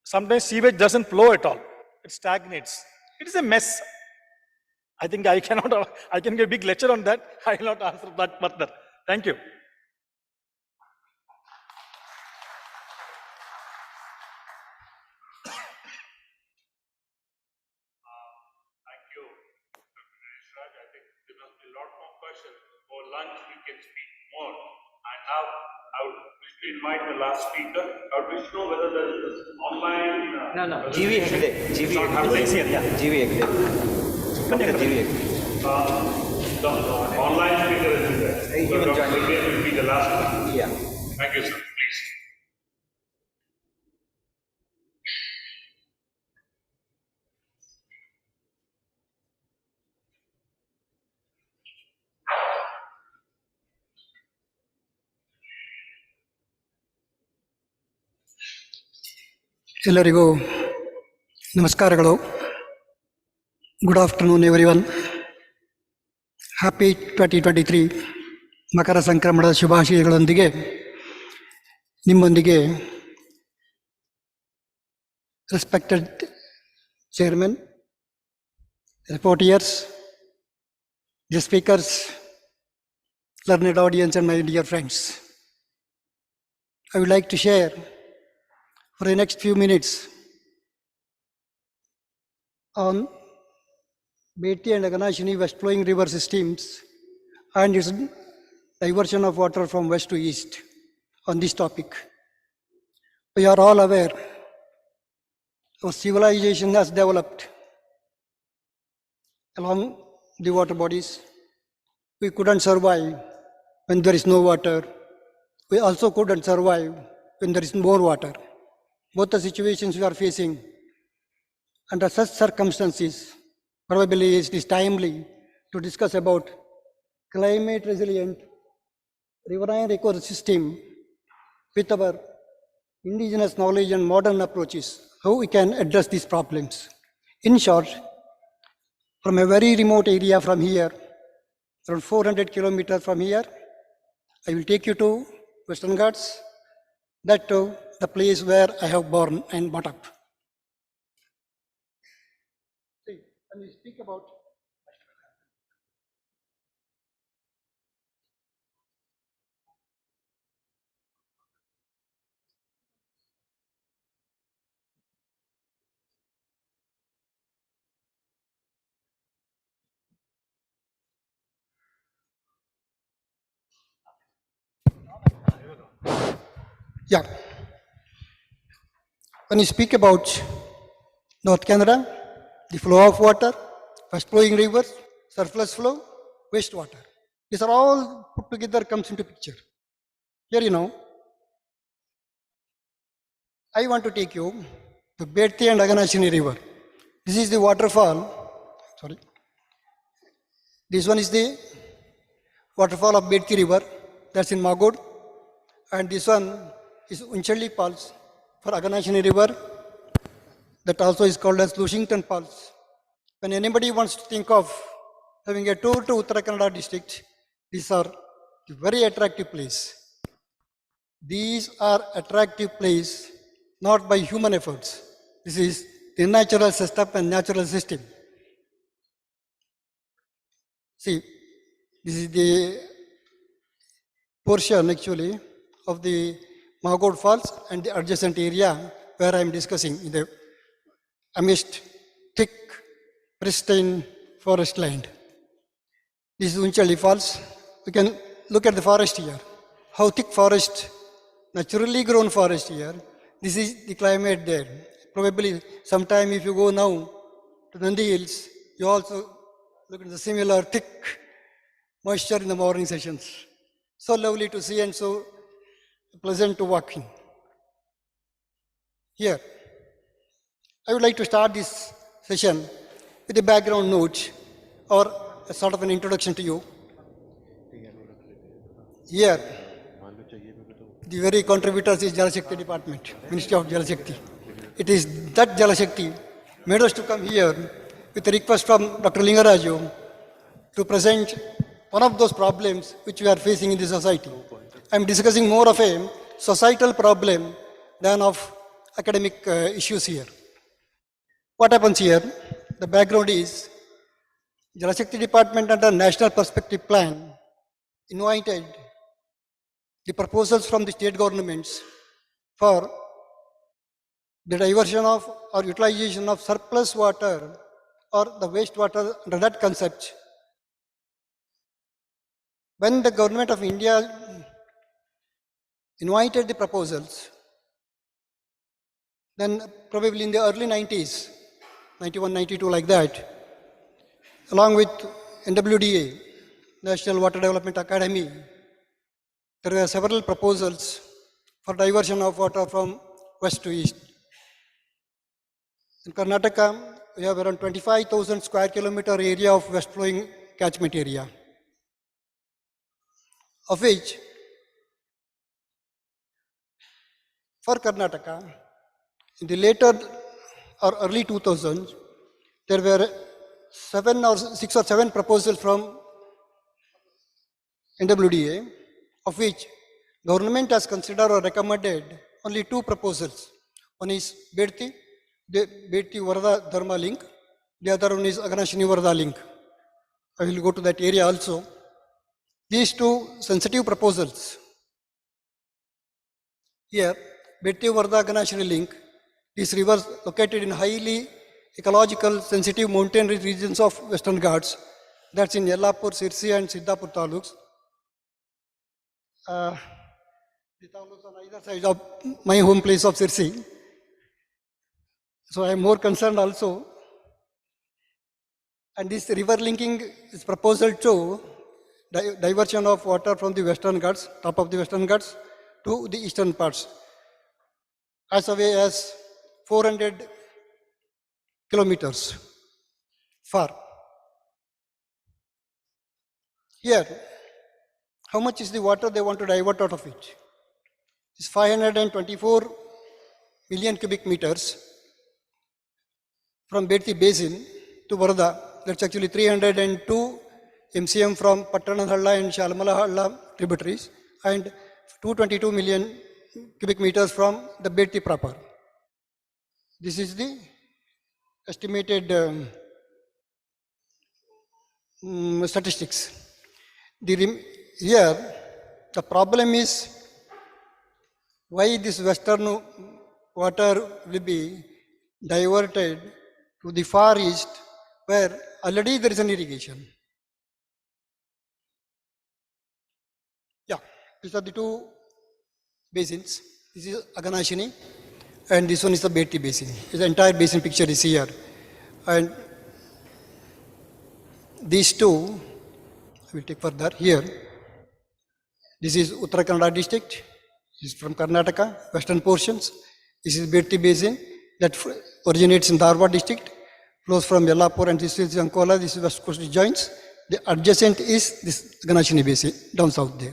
Sometimes sewage doesn't flow at all. It stagnates. It is a mess. I think I can get a big lecture on that. I will not answer that further. Thank you. Thank you, Dr. Raj. I think there must be a lot more questions. For lunch, you can speak more. And now, I would wish to invite the last speaker. I would wish to know whether there is this online. No. GV Hegde. GV Hegde. GV Hegde. GV Hegde. The online speaker is there. He So will Dr. join. Vijay will be the last one. Yeah. Thank you, sir. Please. ಎಲ್ಲರಿಗೂ ನಮಸ್ಕಾರಗಳು. Good afternoon everyone. Happy 2023 ಮಕರ ಸಂಕ್ರಮಣದ ಶುಭಾಶಯಗಳೊಂದಿಗೆ ನಿಮ್ಮೊಂದಿಗೆ respected chairman, rapporteurs, the speakers, learned audience and my dear friends, I would like to share for the next few minutes on Beti and Aganashini west flowing river systems and its diversion of water from west to east. On this topic, we are all aware our civilization has developed along the water bodies. We couldn't survive when there is no water. We also couldn't survive when there is more water. Both the situations we are facing, under such circumstances, probably it is timely to discuss about climate resilient riverine ecosystem with our indigenous knowledge and modern approaches, how we can address these problems. In short, from a very remote area from here, around 400 kilometers from here, I will take you to Western Ghats, that to the place where I have born and brought up. See, when we speak about when you speak about North Canada, the flow of water, fast flowing rivers, surplus flow, wastewater. These are all put together comes into picture. Here I want to take you to Beti and Aganashini river. This is the waterfall. Sorry. This one is the waterfall of Beti river. That's in Magod. And this one is Unchalli Falls for Aganashini river. That also is called as Lushington Falls. When anybody wants to think of having a tour to Uttara Kannada district, these are a very attractive place. These are attractive place not by human efforts. This is the natural setup and natural system. See, this is the portion actually of the Magod Falls and the adjacent area where I am discussing in the amidst thick, pristine forest land. This is Unchalli Falls. We can look at the forest here. How thick forest, naturally grown forest here. This is the climate there. Probably sometime if you go now to Nandi Hills, you also look at the similar thick moisture in the morning sessions. So lovely to see and so pleasant to walk in. Here, I would like to start this session with a background note or a sort of an introduction to you. Here, the very contributors is Jal Shakti Department, Ministry of Jal Shakti. It is that Jal Shakti made us to come here with a request from Dr. Lingaraju to present one of those problems which we are facing in the society. I am discussing more of a societal problem than of academic issues here. What happens here? The background is Jal Shakti Department under National Perspective Plan invited the proposals from the state governments for the diversion of or utilization of surplus water or the wastewater under that concept. When the government of India invited the proposals, then probably in the early 90s, 91, 92 like that, along with NWDA, National Water Development Academy, there were several proposals for diversion of water from west to east. In Karnataka, we have around 25,000 square kilometer area of west flowing catchment area, of which for Karnataka, in the later or early 2000s, there were 6 or 7 proposals from NWDA, of which government has considered or recommended only 2 proposals. One is Bedti Varda Dharma link, the other one is Aganashini Varda link. I will go to that area also. These 2 sensitive proposals. Here, Bedti Varda Aganashini link, these rivers located in highly ecological sensitive mountain regions of Western Ghats, that's in Yellapur, Sirsi and Siddhapur taluks. The taluks on either side of my home place of Sirsi. So I am more concerned also. And this river linking is proposal to diversion of water from the Western Ghats, top of the Western Ghats, to the eastern parts, as away as 400 kilometers far. Here, how much is the water they want to divert out of it? It's 524 million cubic meters from Bedti Basin to Varda. That's actually 302 MCM from Pattanahalla and Shalmalahalla tributaries and 222 million cubic meters from the Bedti proper. This is the estimated statistics. Here, the problem is why this western water will be diverted to the far east where already there is an irrigation. Yeah, these are the 2 basins. This is Aganashini and this one is the Bedti basin. The entire basin picture is here. And these 2, I will take further here. This is Uttara Kannada district. This is from Karnataka, western portions. This is Bedti basin that originates in Dharwad district, flows from Yellapur and this is Ankola, this is West Coast joins. The adjacent is this Ganashini basin down south there.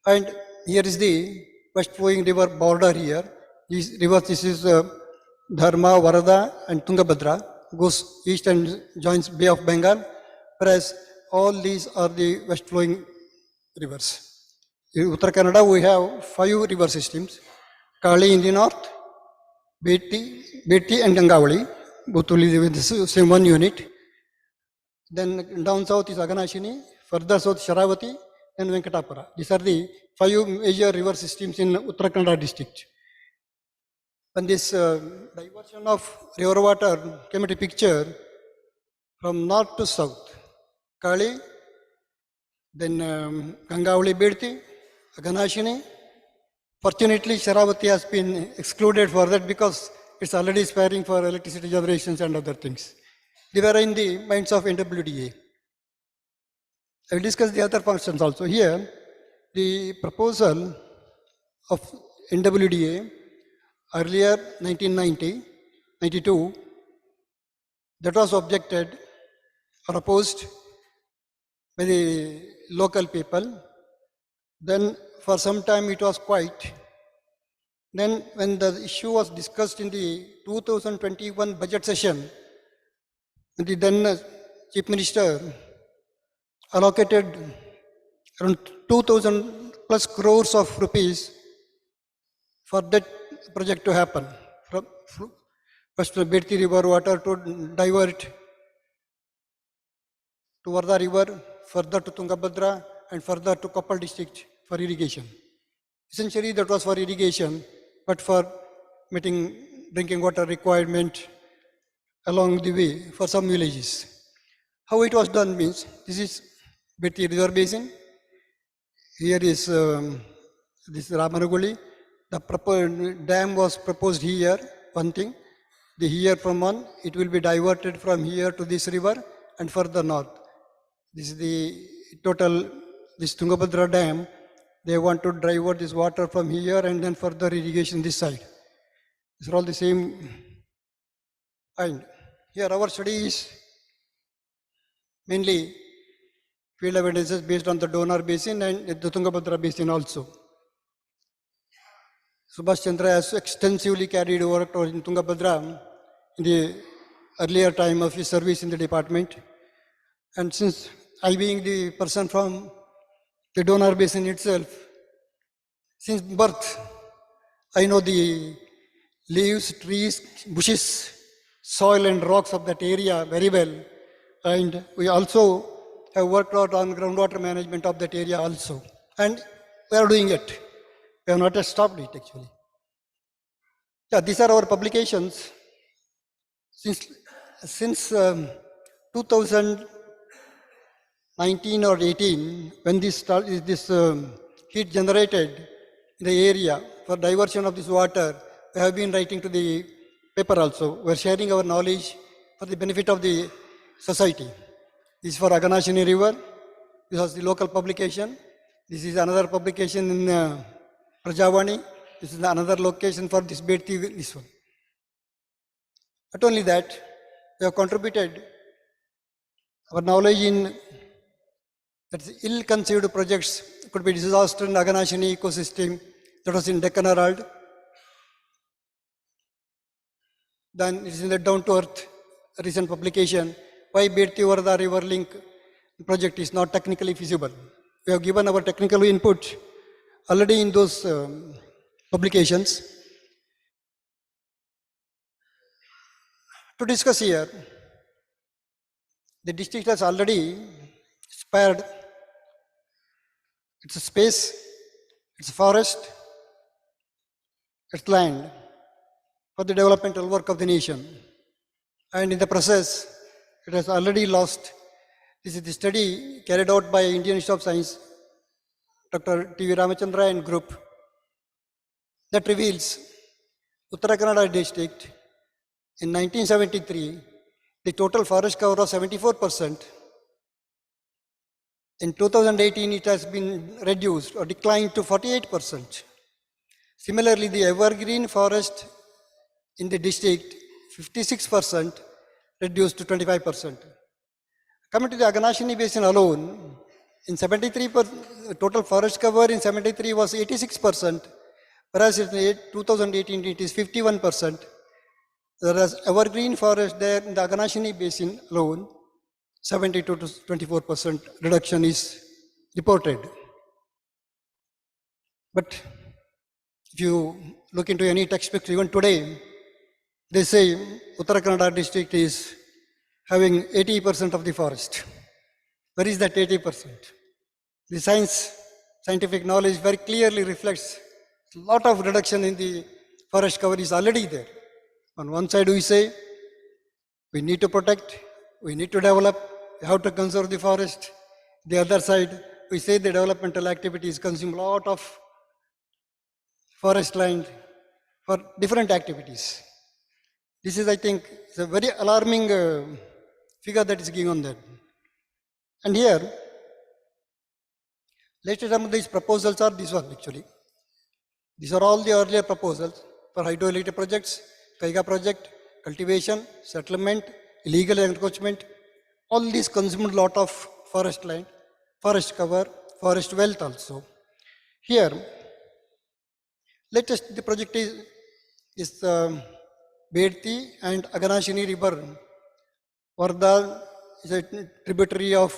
And here is the west flowing river border here. These rivers, this is Dharma, Varada and Tungabhadra, goes east and joins Bay of Bengal, whereas all these are the west flowing rivers. In Uttara Kannada, we have 5 river systems, Kali in the north, Bedti and Gangavali, both will live in the same one unit. Then down south is Aganashini, further south Sharavati and Venkatapura. These are the 5 major river systems in Uttara Kannada district. When this diversion of river water came into picture from north to south, Kali, then Gangavali Bedti, Aganashini. Fortunately, Sharavati has been excluded for that because it's already sparing for electricity generations and other things. They were in the minds of NWDA. I will discuss the other functions also. Here, the proposal of NWDA earlier 1990, 92, that was objected or opposed by the local people. Then for some time it was quiet. Then when the issue was discussed in the 2021 budget session, the then Chief Minister allocated around 2,000 plus crores of rupees for that project to happen. First, the Bedti river water to divert to Varda river, further to Tungabhadra, and further to Koppal district for irrigation. Essentially, that was for irrigation, but for meeting drinking water requirement along the way for some villages. How it was done means, this is Bedti river basin. Here is this Ramanaguli. The dam was proposed here, one thing. The here from one, it will be diverted from here to this river and further north. This is the total, this Tungabhadra dam. They want to divert this water from here and then further irrigation this side. These are all the same. And here our study is mainly field evidences based on the donor basin and the Tungabhadra basin also. Subhash Chandra has extensively carried work in Tungabhadra in the earlier time of his service in the department. And since I being the person from the donor basin itself, since birth, I know the leaves, trees, bushes, soil and rocks of that area very well. And we also have worked out on groundwater management of that area also. And we are doing it. We have not yet stopped it actually. Yeah, these are our publications. Since 2019 or 18, when this heat generated in the area for diversion of this water, we have been writing to the paper also. We are sharing our knowledge for the benefit of the society. This is for Aganashini River. This was the local publication. This is another publication in Prajavani. This is another location for this Bedti, this one. Not only that, we have contributed our knowledge in that ill-conceived projects. It could be disaster in Aganashini ecosystem, that was in Deccan Herald. Then it is in the Down to Earth recent publication, why Bedti Varda River Link project is not technically feasible. We have given our technical input already in those publications. To discuss here, the district has already spared its space, its forest, its land for the developmental work of the nation. And in the process, it has already lost. This is the study carried out by Indian Institute of Science, Dr. T.V. Ramachandra and group, that reveals Uttara Kannada district in 1973, the total forest cover was 74%. In 2018, it has been reduced or declined to 48%. Similarly, the evergreen forest in the district, 56%, reduced to 25%. Coming to the Aganashini Basin alone, in 73, total forest cover in 73 was 86%, whereas in 2018 it is 51%. Whereas evergreen forest there in the Aganashini Basin alone, 72 to 24% reduction is reported. But if you look into any textbooks even today, they say Uttara Kannada district is having 80% of the forest. Where is that 80%? The scientific knowledge very clearly reflects a lot of reduction in the forest cover is already there. On one side we say, we need to protect, we need to develop, we have to conserve the forest. The other side, we say the developmental activities consume a lot of forest land for different activities. This is, I think, it's a very alarming figure that is going on there. And here, latest some of these proposals are this one actually. These are all the earlier proposals for hydroelectric projects, Kaiga project, cultivation, settlement, illegal encroachment. All these consumed a lot of forest land, forest cover, forest wealth also. Here, latest the project is Bedti and Aganashini River. Varda is a tributary of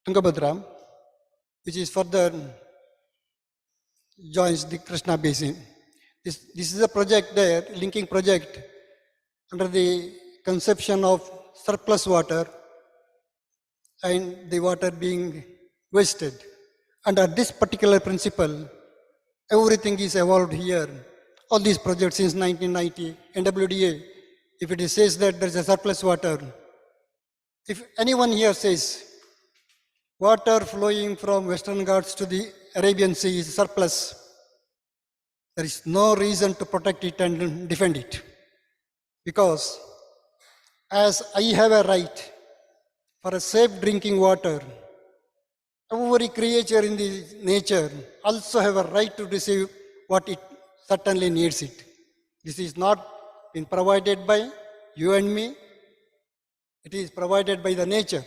Tungabhadra, which is further joins the Krishna basin. This is a project there, linking project under the conception of surplus water and the water being wasted. Under this particular principle, everything is evolved here. All these projects since 1990, NWDA, if it says that there is a surplus water, if anyone here says water flowing from Western Ghats to the Arabian Sea is surplus, there is no reason to protect it and defend it. Because as I have a right for a safe drinking water, every creature in the nature also have a right to receive what it certainly needs it. This is not been provided by you and me. It is provided by the nature.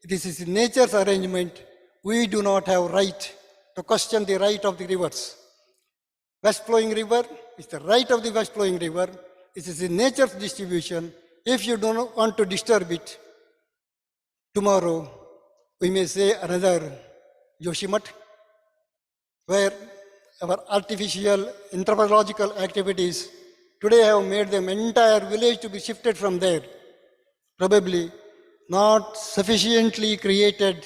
This is nature's arrangement. We do not have right to question the right of the rivers. West flowing river is the right of the west flowing river. It is in nature's distribution. If you do not want to disturb it, tomorrow we may say another Joshimat, where our artificial anthropological activities today have made the entire village to be shifted from there. Probably not sufficiently created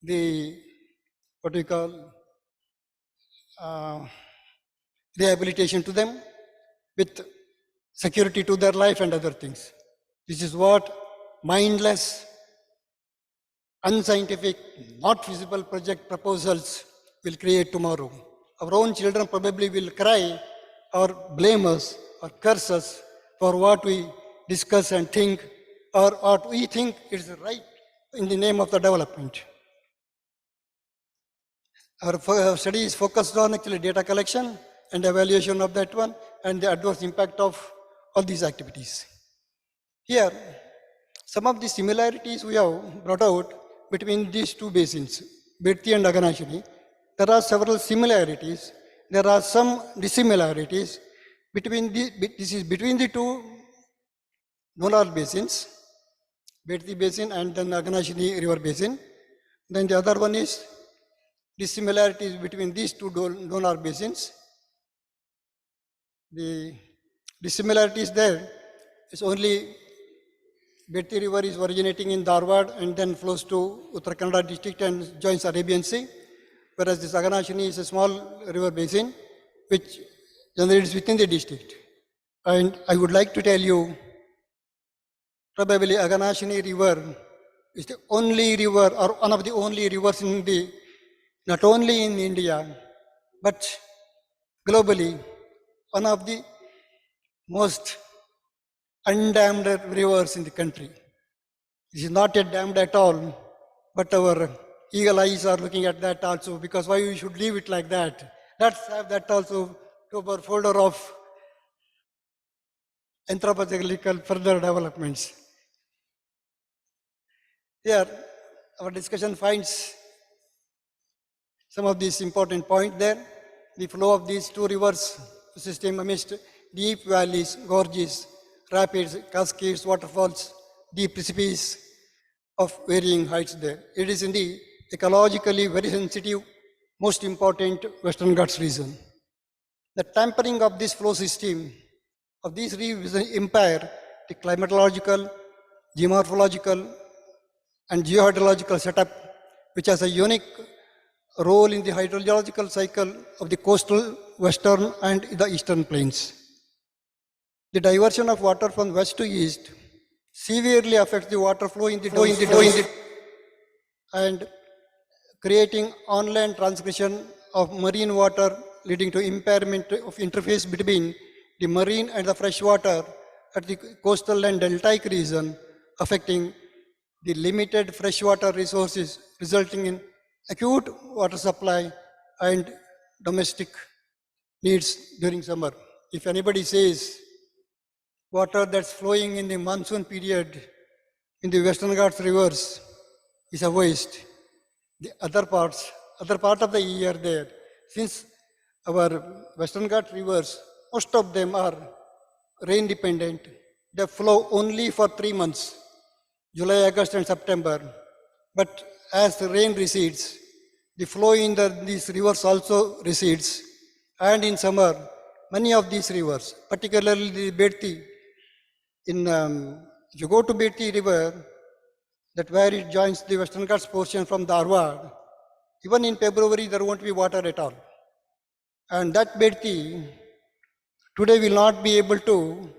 the, what we call, rehabilitation to them with security to their life and other things. This is what mindless, unscientific, not feasible project proposals will create tomorrow. Our own children probably will cry or blame us or curse us for what we discuss and think or what we think is right in the name of the development. Our study is focused on actually data collection and evaluation of that one and the adverse impact of all these activities. Here, some of the similarities we have brought out between these two basins, Birti and Aganashini. There are several similarities. There are some dissimilarities between the two Nolar basins, Birti basin and then Aganashini river basin. Then the other one is dissimilarities between these two Nolar basins. The dissimilarities there is only Birti river is originating in Dharwad and then flows to Uttara Kannada district and joins Arabian Sea, whereas this Aganashini is a small river basin which generates within the district. And I would like to tell you, probably Aganashini river is the only river or one of the only rivers in the, not only in India, but globally, one of the most undammed rivers in the country. It is not yet dammed at all, but our eagle eyes are looking at that also, because why we should leave it like that? Let's have that also to our folder of anthropological further developments. Here, our discussion finds some of these important points there. The flow of these two rivers system amidst deep valleys, gorges, rapids, cascades, waterfalls, deep precipices of varying heights there. It is in the ecologically very sensitive, most important Western Ghats region. The tampering of this flow system of these reefs impair the climatological, geomorphological, and geohydrological setup, which has a unique role in the hydrological cycle of the coastal western and the eastern plains. The diversion of water from west to east severely affects the water flow in the and creating on-land transgression of marine water, leading to impairment of interface between the marine and the fresh water at the coastal and deltaic region, affecting the limited freshwater resources, resulting in acute water supply and domestic needs during summer. If anybody says water that's flowing in the monsoon period in the Western Ghats rivers is a waste, the other part of the year there, since our Western Ghats rivers, most of them are rain dependent, they flow only for 3 months, July, August and September. But as the rain recedes, the flow in these rivers also recedes. And in summer, many of these rivers, particularly the Bedti, if you go to Bedti River, that where it joins the Western Ghats portion from Dharwad, even in February there won't be water at all. And that Bedti today will not be able to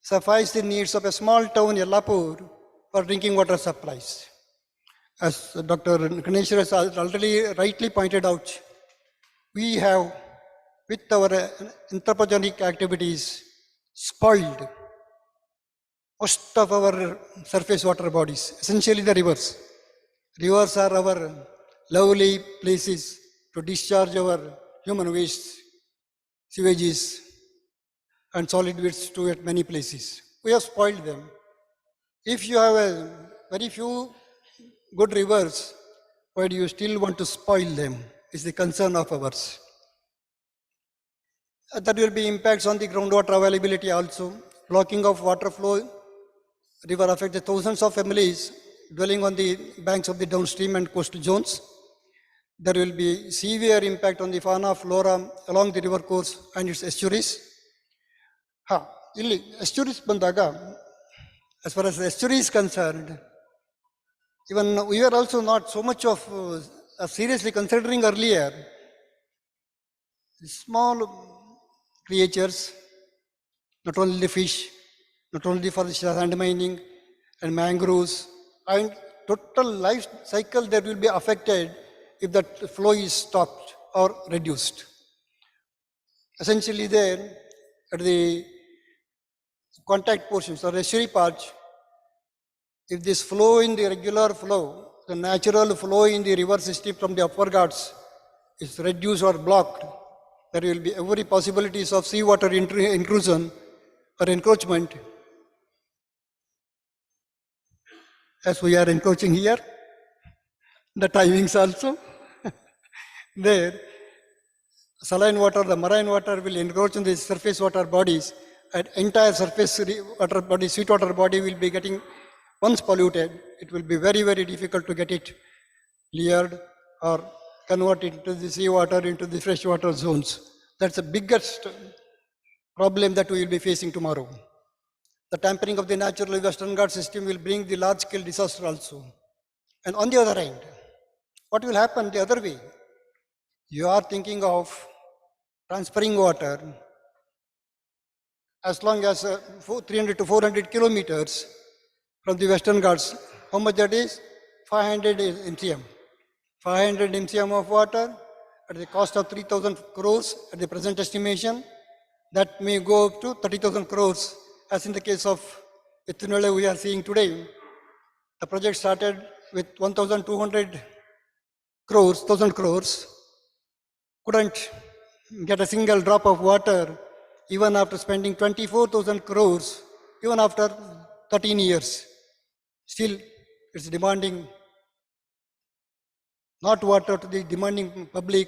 suffice the needs of a small town, Yellapur, for drinking water supplies. As Dr. Ganeshwar has already rightly pointed out, we have, with our anthropogenic activities, spoiled most of our surface water bodies, essentially the rivers. Rivers are our lovely places to discharge our human wastes, sewages, and solid waste to at many places. We have spoiled them. If you have a very few good rivers, why do you still want to spoil them? Is the concern of ours. There will be impacts on the groundwater availability also. Blocking of water flow, river affects the thousands of families dwelling on the banks of the downstream and coastal zones. There will be severe impact on the fauna, flora along the river course and its estuaries. Illi estuaries bandaga, as far as the estuary is concerned, even we were also not so much of seriously considering earlier small creatures, not only the fish, not only for the sand mining and mangroves, and total life cycle that will be affected if that flow is stopped or reduced. Essentially there, at the contact portions or estuary part, if this flow in the regular flow, the natural flow in the river system from the upper Ghats is reduced or blocked, there will be every possibilities of seawater intrusion or encroachment, as we are encroaching here. The timings also. There, saline water, the marine water will encroach in the surface water bodies, and entire surface water body, sweet water body will be getting, once polluted, it will be very, very difficult to get it cleared or convert it into the seawater, into the freshwater zones. That's the biggest problem that we will be facing tomorrow. The tampering of the natural Western Ghats system will bring the large-scale disaster also. And on the other hand, what will happen the other way? You are thinking of transferring water as long as 300 to 400 kilometers from the Western Ghats. How much that is? 500 MCM. 500 MCM of water at the cost of 3,000 crores at the present estimation. That may go up to 30,000 crores, as in the case of Ethinole we are seeing today. The project started with 1,200 crores, 1,000 crores, couldn't get a single drop of water even after spending 24,000 crores, even after 13 years. Still, it's demanding not water to the demanding public,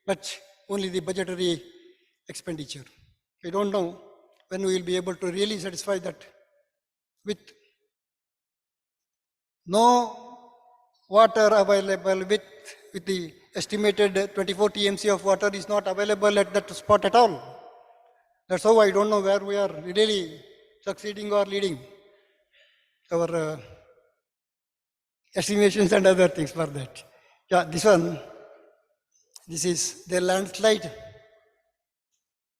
but only the budgetary expenditure. We don't know when we will be able to really satisfy that. With no water available, with the estimated 24 TMC of water is not available at that spot at all. That's how I don't know where we are really succeeding or leading our estimations and other things for that. Yeah, this is the landslide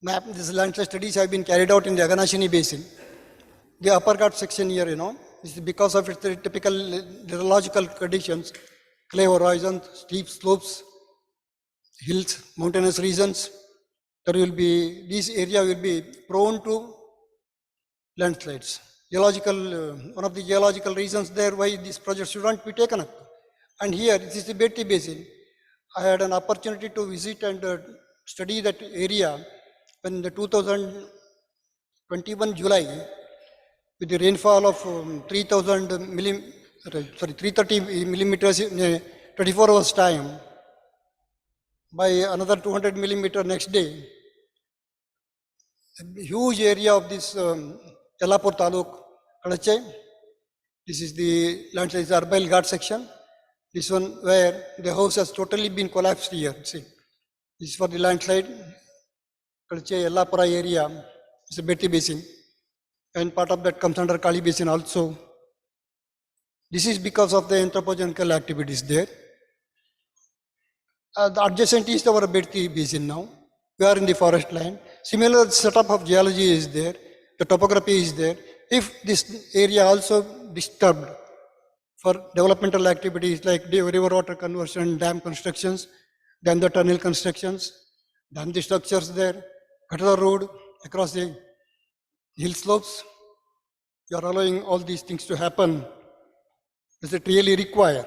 map. These landslide studies have been carried out in the Aganashini Basin. The upper Ghat section here, this is because of its typical hydrological conditions, clay horizons, steep slopes, hills, mountainous regions. This area will be prone to landslides. One of the geological reasons there why this project should not be taken up. And here, this is the Bedti Basin. I had an opportunity to visit and study that area when the 2021 July, with the rainfall of 330 millimeters in 24 hours time, by another 200 millimeter next day. A huge area of this Yellapur Taluk, Kalache. This is the landslide, Arbail Ghat section. This one where the house has totally been collapsed here. See, this is for the landslide. Yellapura area is a Betty basin, and part of that comes under Kali basin also. This is because of the anthropogenical activities there. The adjacent is our Betty basin now. We are in the forest land. Similar setup of geology is there. The topography is there. If this area also disturbed for developmental activities like the river water conversion, dam constructions, then the tunnel constructions, then the structures there, cut the road across the hill slopes, you are allowing all these things to happen. Does it really require?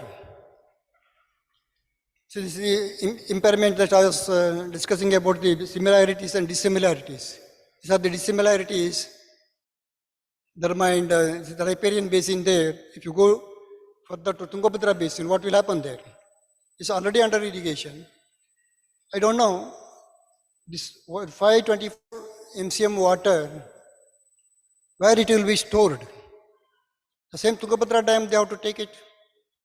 So this is the impairment that I was discussing about the similarities and dissimilarities. These are the dissimilarities. Never mind the riparian basin there. If you go further to Tungabhadra basin, what will happen there? It's already under irrigation. I don't know, this 524 MCM water, where it will be stored. The same Tungabhadra dam, they have to take it.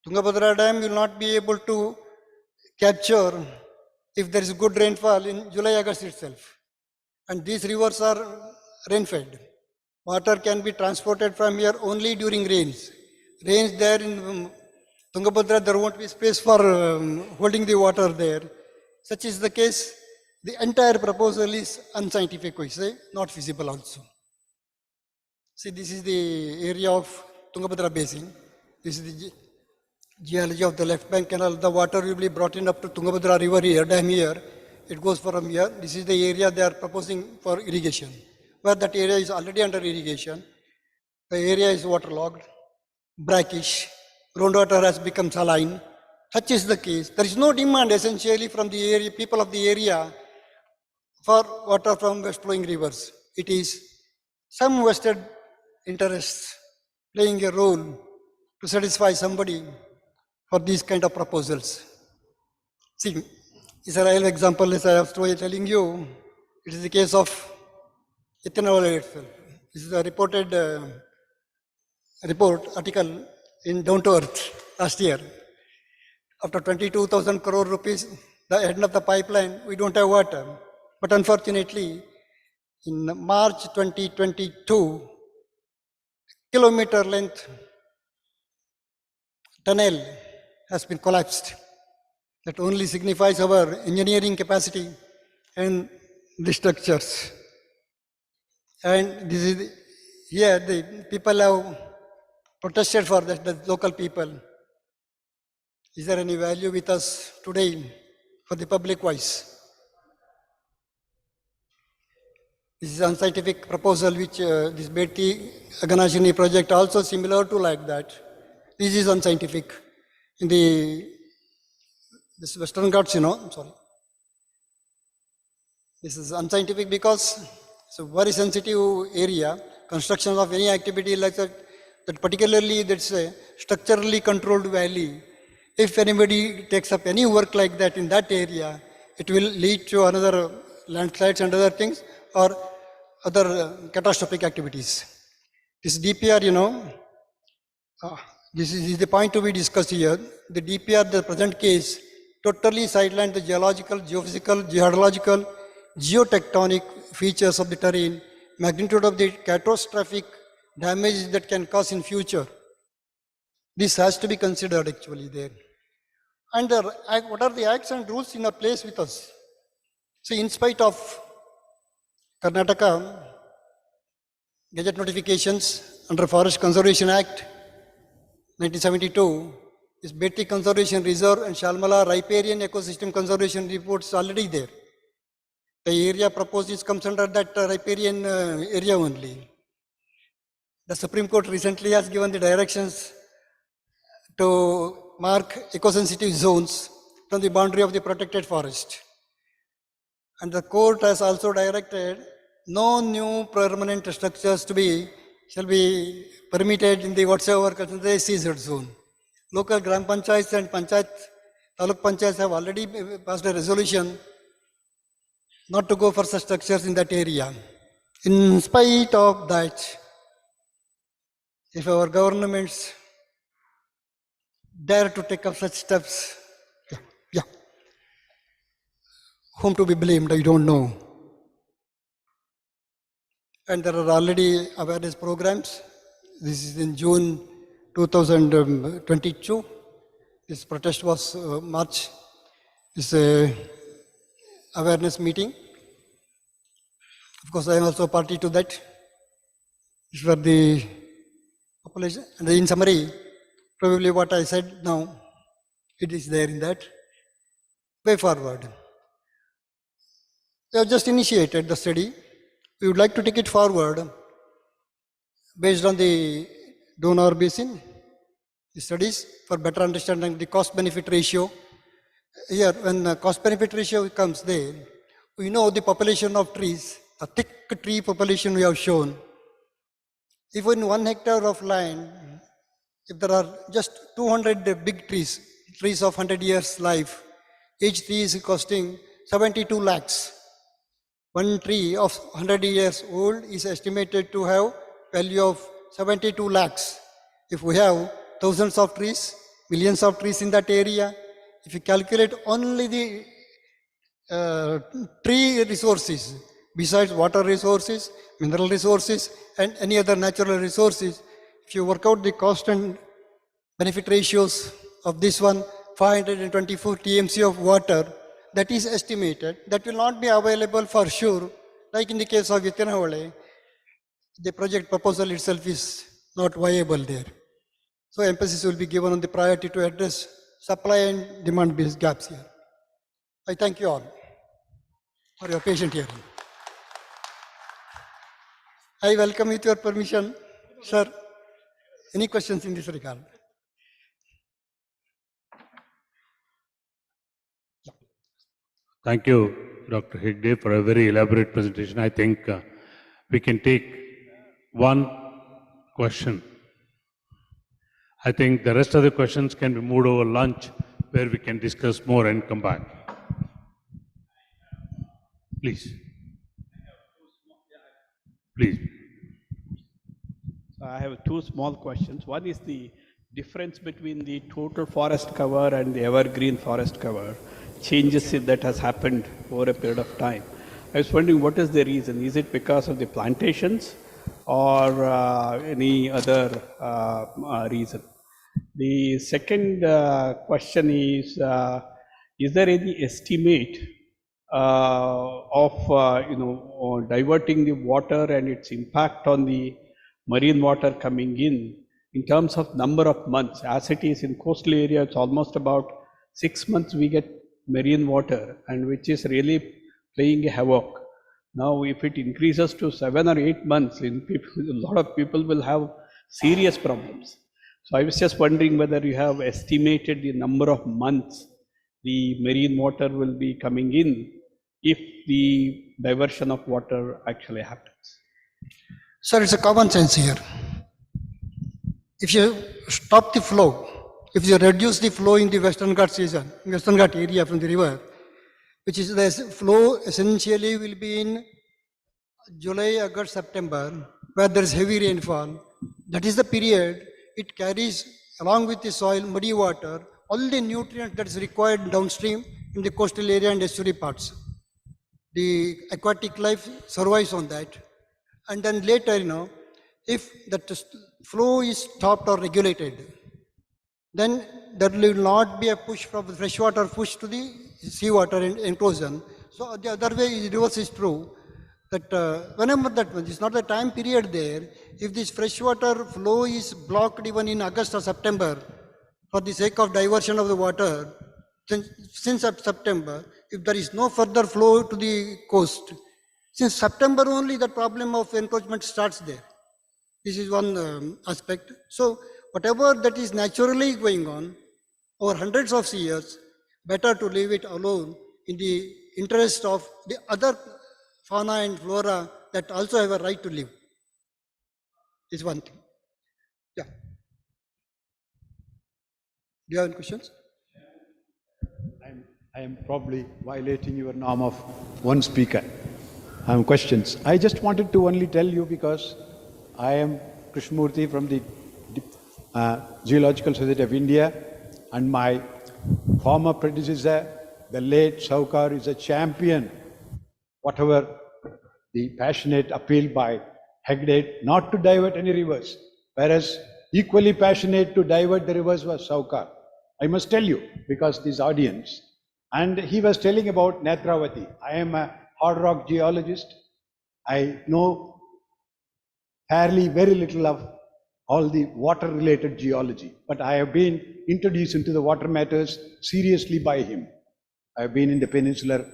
Tungabhadra dam will not be able to capture if there is good rainfall in July, August itself. And these rivers are rain-fed. Water can be transported from here only during rains. Rains there in Tungabhadra, there won't be space for holding the water there. Such is the case. The entire proposal is unscientific, we say, not feasible also. See, this is the area of Tungabhadra basin. This is the geology of the left bank canal. The water will be brought in up to Tungabhadra river here, dam here. It goes from here. This is the area they are proposing for irrigation, where that area is already under irrigation. The area is waterlogged, brackish, groundwater has become saline. Such is the case. There is no demand essentially from the area, people of the area for water from west flowing rivers. It is some vested interests playing a role to satisfy somebody for these kind of proposals. See, it's a real example as I was telling you. It is the case of ethanol itself. This is a reported article in Down to Earth last year. After 22,000 crore rupees, the end of the pipeline, we don't have water. But unfortunately, in March 2022, kilometer length tunnel has been collapsed. That only signifies our engineering capacity and the structures. And this is here the people have protested for that, the local people. Is there any value with us today for the public voice? This is unscientific proposal which this Betty Aganashini project also similar to like that. This is unscientific. In this Western Ghats, I'm sorry. This is unscientific because it's a very sensitive area. Construction of any activity like that particularly that's a structurally controlled valley. If anybody takes up any work like that in that area, it will lead to another landslides and other things or other catastrophic activities. This DPR, this is the point to be discussed here. The DPR, the present case, totally sidelined the geological, geophysical, geological, geotectonic features of the terrain, magnitude of the catastrophic damage that can cause in future. This has to be considered actually there. And what are the acts and rules in a place with us? So in spite of Karnataka Gazette notifications under Forest Conservation Act 1972, is Betty Conservation Reserve and Shalmala Riparian Ecosystem Conservation reports already there. The area proposed comes under that riparian area only. The Supreme Court recently has given the directions to mark eco-sensitive zones from the boundary of the protected forest. And the court has also directed no new permanent structures shall be permitted in the whatsoever considered the SEZ zone. Local Gram Panchayats and Taluk Panchayats have already passed a resolution not to go for such structures in that area. In spite of that, if our governments dare to take up such steps. Yeah, yeah. Whom to be blamed, I don't know. And there are already awareness programs. This is in June 2022. This protest was March. This awareness meeting. Of course, I am also party to that. It's for the population. And in summary, probably what I said now, it is there in that. Way forward. We have just initiated the study. We would like to take it forward based on the donor basin, the studies for better understanding the cost-benefit ratio. Here, when the cost-benefit ratio comes there, we know the population of trees, a thick tree population we have shown. If in 1 hectare of land, if there are just 200 big trees, trees of 100 years life, each tree is costing 72 lakhs. One tree of 100 years old is estimated to have value of 72 lakhs. If we have thousands of trees, millions of trees in that area, if you calculate only the tree resources, besides water resources, mineral resources, and any other natural resources, if you work out the cost and benefit ratios of this one, 524 TMC of water, that is estimated, that will not be available for sure, like in the case of Yathinavale, the project proposal itself is not viable there. So emphasis will be given on the priority to address supply and demand based gaps here. I thank you all for your patient hearing. I welcome with your permission, sir. Any questions in this regard? Thank you, Dr. Hegde, for a very elaborate presentation. I think we can take one question. I think the rest of the questions can be moved over lunch, where we can discuss more and come back. Please. Please. I have two small questions. One is the difference between the total forest cover and the evergreen forest cover, changes that has happened over a period of time. I was wondering, what is the reason? Is it because of the plantations or any other reason? The second question is there any estimate of diverting the water and its impact on the marine water coming in terms of number of months? As it is in coastal area, it's almost about 6 months we get marine water, and which is really playing a havoc. Now, if it increases to 7 or 8 months, a lot of people will have serious problems. So I was just wondering whether you have estimated the number of months the marine water will be coming in if the diversion of water actually happens. Sir, it's a common sense here. If you stop the flow, if you reduce the flow in the Western Ghats region, Western Ghat area from the river, which is the flow essentially will be in July, August, September, where there is heavy rainfall. That is the period it carries along with the soil, muddy water, all the nutrients that is required downstream in the coastal area and estuary parts. The aquatic life survives on that. And then later, if that flow is stopped or regulated, then there will not be a push from the freshwater push to the seawater enclosure. So the other way, reverse is true, that whenever that is not the time period there, if this freshwater flow is blocked even in August or September, for the sake of diversion of the water, then since September, if there is no further flow to the coast, since September only the problem of encroachment starts there. This is one aspect. So whatever that is naturally going on over hundreds of years, better to leave it alone in the interest of the other fauna and flora that also have a right to live. Is one thing. Yeah. Do you have any questions? I am probably violating your norm of one speaker. Questions. I just wanted to only tell you, because I am Krishnamurthy from the Geological Society of India, And my former predecessor, the late Saukar, is a champion, whatever the passionate appeal by Hegde not to divert any rivers, whereas equally passionate to divert the rivers was Saukar. I must tell you, because this audience, and he was telling about Netravati. I am a hard rock geologist. I know fairly very little of all the water related geology, but I have been introduced into the water matters seriously by him. I have been in the Peninsular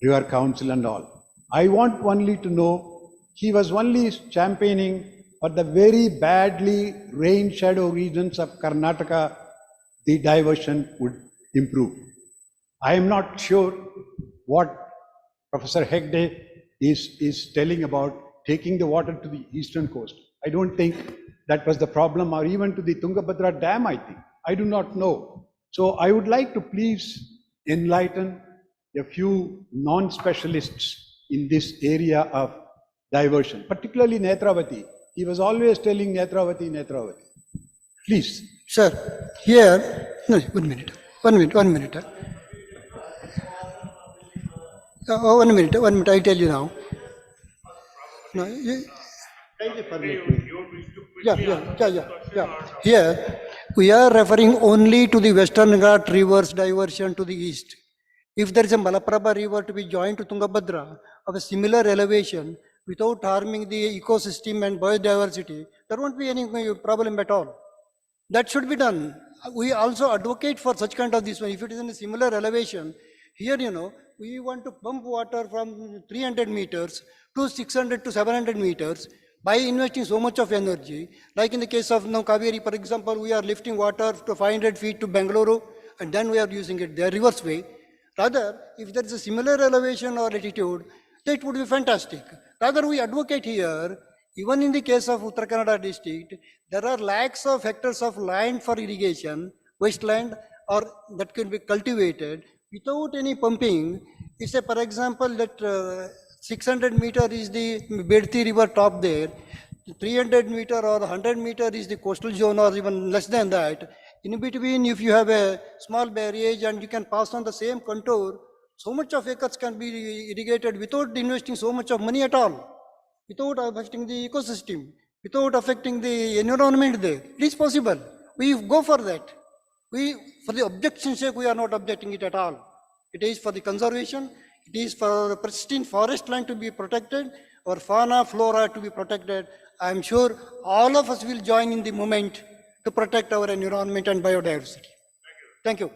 River Council and all. I want only to know, he was only championing for the very badly rain shadow regions of Karnataka, the diversion would improve. I am not sure what Professor Hegde is telling about taking the water to the eastern coast. I don't think that was the problem, or even to the Tungabhadra Dam, I think. I do not know. So I would like to please enlighten a few non-specialists in this area of diversion, particularly Netravati. He was always telling Netravati, Netravati. Please. Sir, here, no, 1 minute, 1 minute, 1 minute. 1 minute, I'll tell you now. No, yeah. Here, we are referring only to the Western Ghat rivers diversion to the east. If there is a Malaprabha river to be joined to Tungabhadra of a similar elevation without harming the ecosystem and biodiversity, there won't be any problem at all. That should be done. We also advocate for such kind of this one. If it is in a similar elevation, here, we want to pump water from 300 meters to 600 to 700 meters by investing so much of energy. Like in the case of Kaveri, for example, we are lifting water to 500 feet to Bengaluru, and then we are using it the reverse way. Rather, if there is a similar elevation or altitude, that would be fantastic. Rather, we advocate here, even in the case of Uttara Kannada district, there are lakhs of hectares of land for irrigation, wasteland, or that can be cultivated without any pumping. It's a, for example, that 600 meter is the Bedti river top there, 300 meter or 100 meter is the coastal zone, or even less than that. In between, if you have a small barrage and you can pass on the same contour, so much of acres can be irrigated without investing so much of money at all, without affecting the ecosystem, without affecting the environment there. It is possible. We go for that. For the objection's sake, we are not objecting it at all. It is for the conservation. It is for the pristine forest land to be protected, or fauna, flora to be protected. I am sure all of us will join in the movement to protect our environment and biodiversity. Thank you.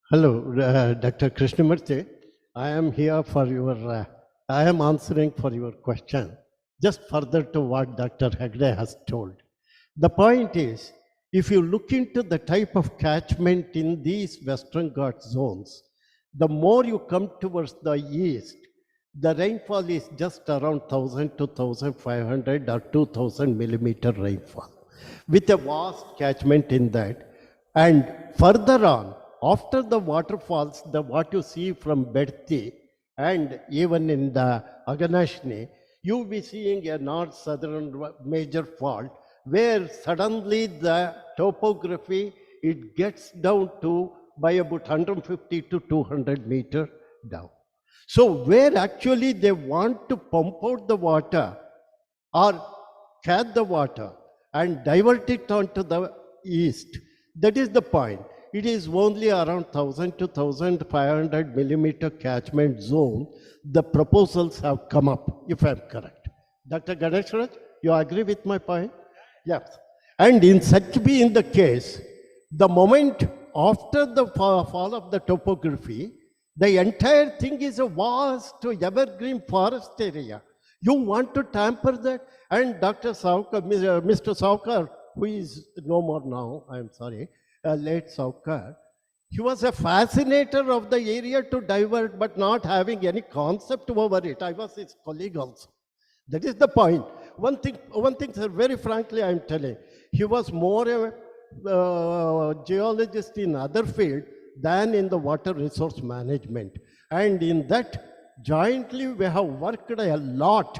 Hello, Dr. Krishnamurthy. I am here for your, I am answering for your question, just further to what Dr. Hegde has told. The point is, if you look into the type of catchment in these Western Ghats zones, the more you come towards the east, the rainfall is just around 1,000 to 1,500 or 2,000 millimeter rainfall, with a vast catchment in that. And further on, after the waterfalls, what you see from Bedti and even in the Aganashni, you'll be seeing a north-southern major fault where suddenly the topography, it gets down to by about 150 to 200 meter down. So where actually they want to pump out the water or catch the water and divert it onto the east, that is the point. It is only around 1,000 to 1,500 millimeter catchment zone. The proposals have come up, if I'm correct. Dr. Ganeshwaraj, you agree with my point? Yes. And in such being the case, the moment after the fall of the topography, the entire thing is a vast evergreen forest area. You want to tamper that? And Dr. Saukar, Mr. Saukar, who is no more now, I'm sorry, late Saukar, he was a fascinator of the area to divert, but not having any concept over it. I was his colleague also. That is the point. One thing, sir, very frankly, I'm telling, he was more a geologist in other field than in the water resource management. And in that, jointly, we have worked a lot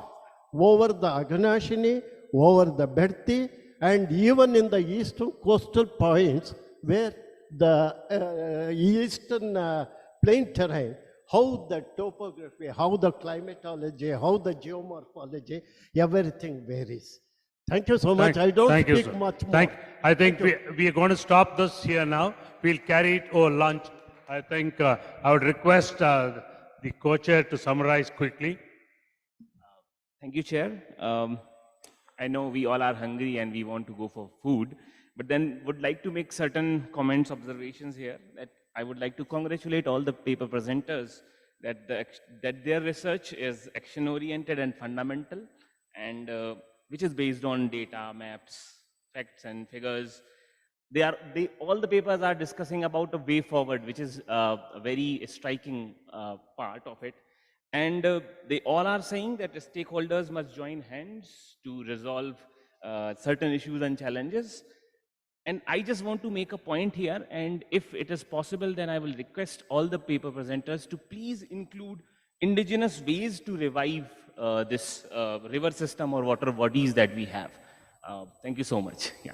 over the Aganashini, over the Bedti, and even in the eastern coastal points where the eastern plain terrain, how the topography, how the climatology, how the geomorphology, everything varies. Thank you so much. I don't Thank you, speak sir. much more. I think we are going to stop this here now. We'll carry it over lunch. I think I would request the co-chair to summarize quickly. Thank you, Chair. I know we all are hungry and we want to go for food, but then would like to make certain comments, observations here that I would like to congratulate all the paper presenters that that their research is action-oriented and fundamental, and which is based on data, maps, facts, and figures. All the papers are discussing about a way forward, which is a very striking part of it. And they all are saying that the stakeholders must join hands to resolve certain issues and challenges. And I just want to make a point here, and if it is possible, then I will request all the paper presenters to please include indigenous ways to revive this river system or water bodies that we have. Thank you so much. Yeah.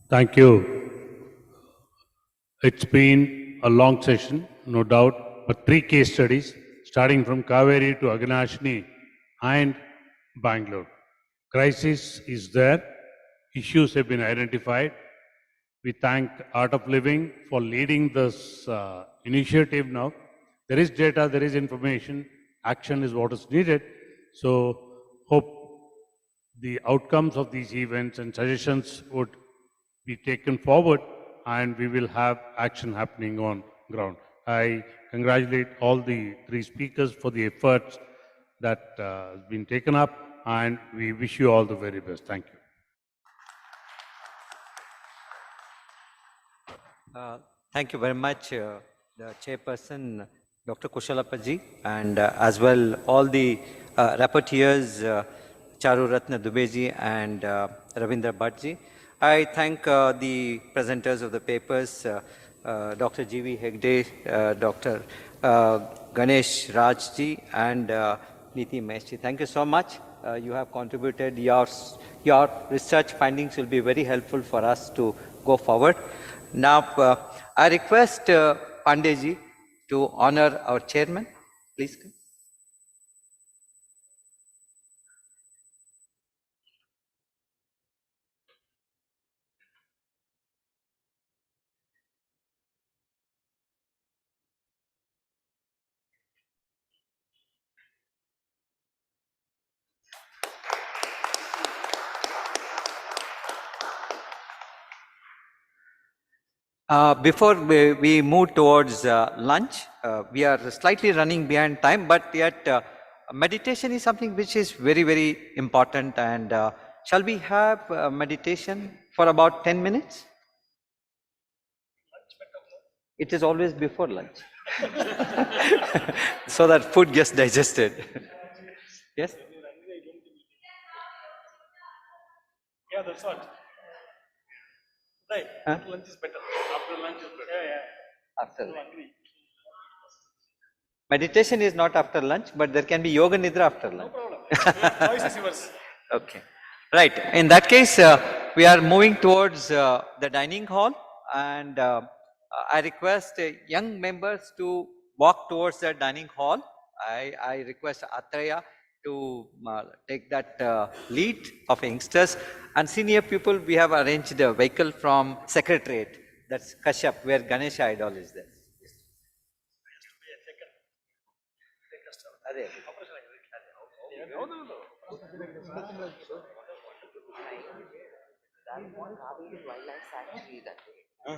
Thank you. It's been a long session, no doubt, but 3 case studies, starting from Kaveri to Agnashni and Bangalore. Crisis is there. Issues have been identified. We thank Art of Living for leading this initiative now. There is data, there is information, action is what is needed. So hope the outcomes of these events and suggestions would be taken forward and we will have action happening on ground. I congratulate all the 3 speakers for the efforts that has been taken up, and we wish you all the very best. Thank you. Thank you very much, the chairperson, Dr. Kushalappaji, and as well all the rapporteurs, Charu Ratna Dubeji and Ravindra Bhattji. I thank the presenters of the papers, Dr. G.V. Hegde, Dr. Ganesh Rajji, and Niti Meshji. Thank you so much. You have contributed. Your research findings will be very helpful for us to go forward. Now, I request Pandeyji to honor our chairman. Please come. Before we move towards lunch, we are slightly running behind time, but yet meditation is something which is very, very important. And shall we have meditation for about 10 minutes? It is always before lunch, so that food gets digested. Yes? Yeah, that's what. Right. After lunch is better. After lunch is better. Yeah. After lunch. Meditation is not after lunch, but there can be yoga nidra after lunch. No problem. Choice is yours. Okay. Right. In that case, we are moving towards the dining hall, and I request young members to walk towards the dining hall. I request Atreya to take that lead of youngsters, and senior people, we have arranged a vehicle from Secretariat, that's Kashyap, where Ganesha idol is there. Wildlife sanctuary that way.